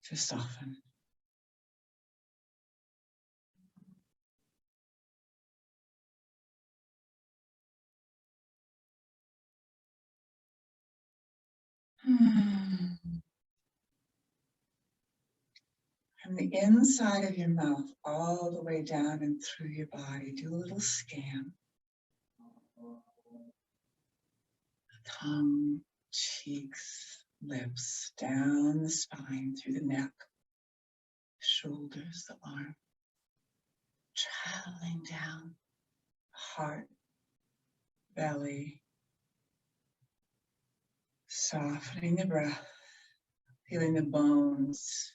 to soften. From the inside of your mouth all the way down and through your body, do a little scan. Tongue, cheeks, lips, down the spine, through the neck, shoulders, the arm, traveling down, heart, belly, softening the breath, feeling the bones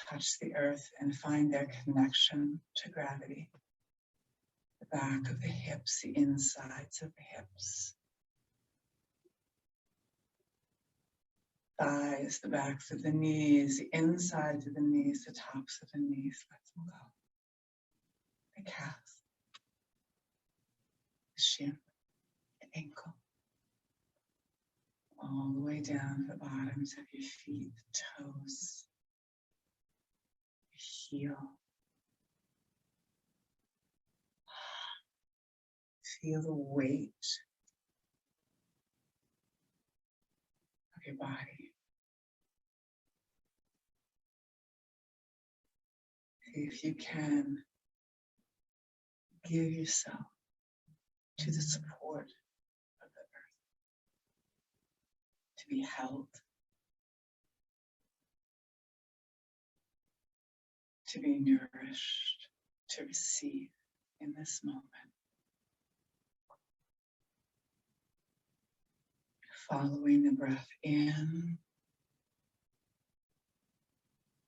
touch the earth and find their connection to gravity. The back of the hips, the insides of the hips. Thighs, the backs of the knees, the insides of the knees, the tops of the knees. Let them go. The calf, the shin, the ankle. All the way down to the bottoms of your feet, the toes, your heel. Feel the weight of your body. If you can, give yourself to the support of the earth, to be held, to be nourished, to receive in this moment. Following the breath in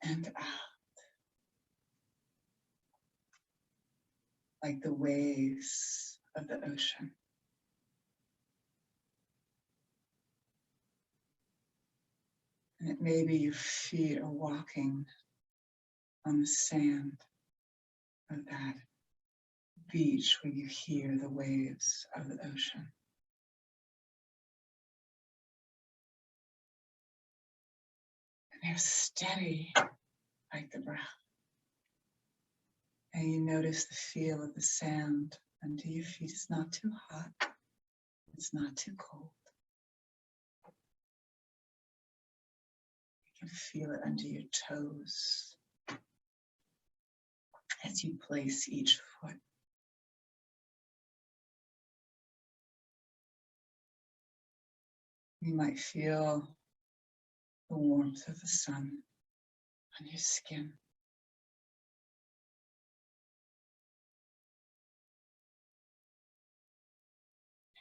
and out, like the waves of the ocean. And it may be your feet are walking on the sand of that beach where you hear the waves of the ocean. And they're steady like the breath. And you notice the feel of the sand under your feet. It's not too hot. It's not too cold. You can feel it under your toes as you place each foot. You might feel the warmth of the sun on your skin.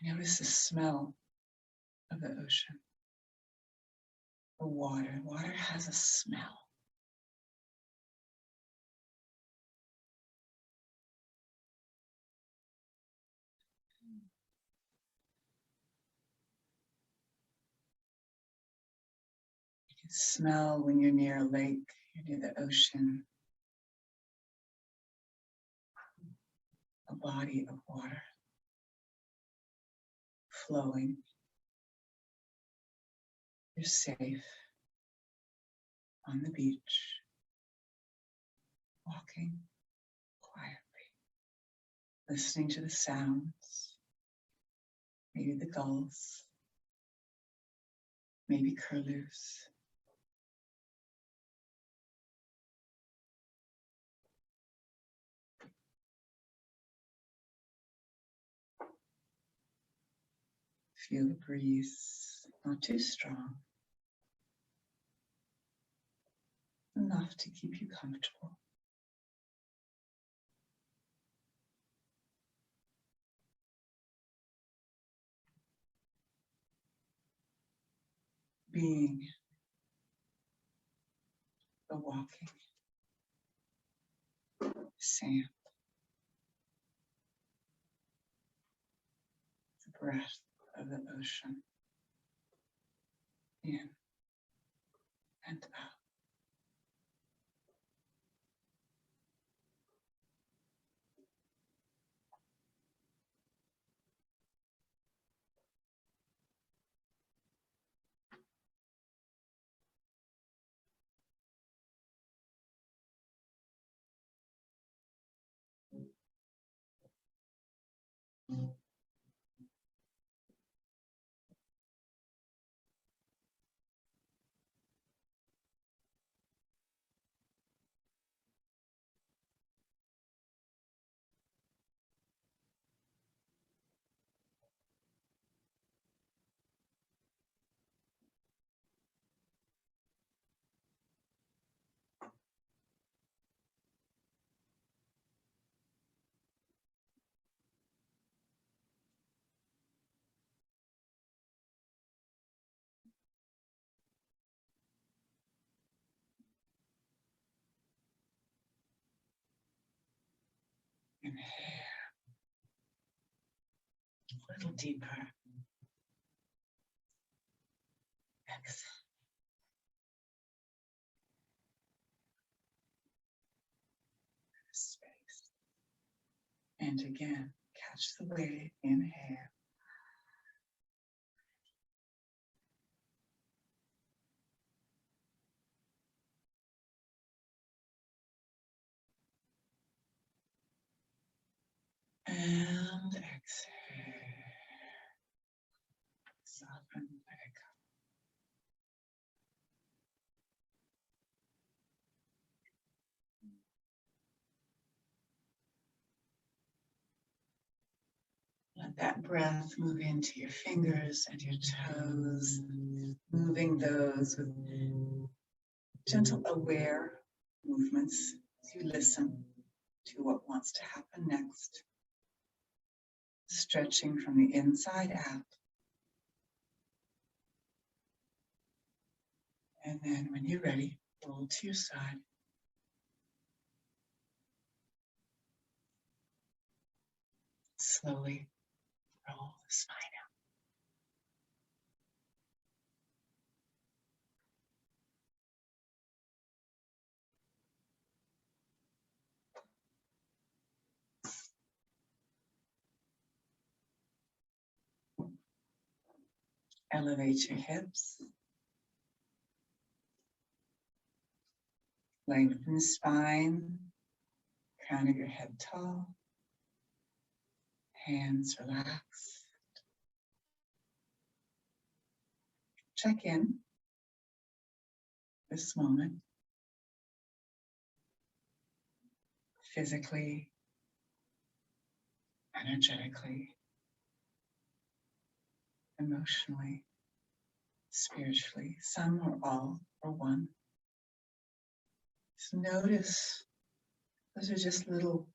Notice the smell of the ocean. The water. Water has a smell. You smell when you're near a lake, you're near the ocean, a body of water flowing. You're safe on the beach, walking quietly, listening to the sounds, maybe the gulls, maybe curlews. Feel the breeze, not too strong, enough to keep you comfortable. Being the walking sand, the breath of the ocean, in and out. Inhale, a little deeper. Exhale. Space. And again, catch the wave. Inhale. And exhale. Soften, let it go. Let that breath move into your fingers and your toes, moving those with gentle, aware movements as you listen to what wants to happen next. Stretching from the inside out. And then when you're ready, roll to your side. Slowly roll the spine out. Elevate your hips. Lengthen the spine. Crown of your head tall. Hands relaxed. Check in this moment. Physically, energetically, emotionally, spiritually, some or all or one. Just notice, those are just little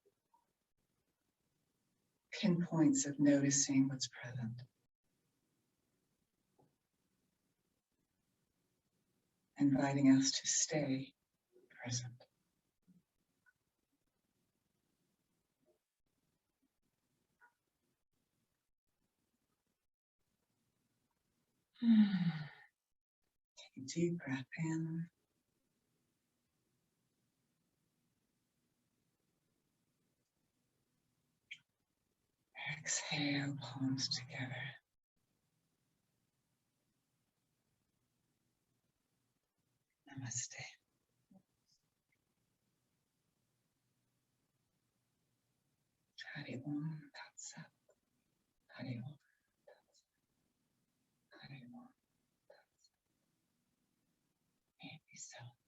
pinpoints of noticing what's present. Inviting us to stay present. Deep breath in. Exhale, palms together. Namaste. Hari Om Tat Sat. Hari Om Tat Sat. Hari Om Tat Sat. May it be so.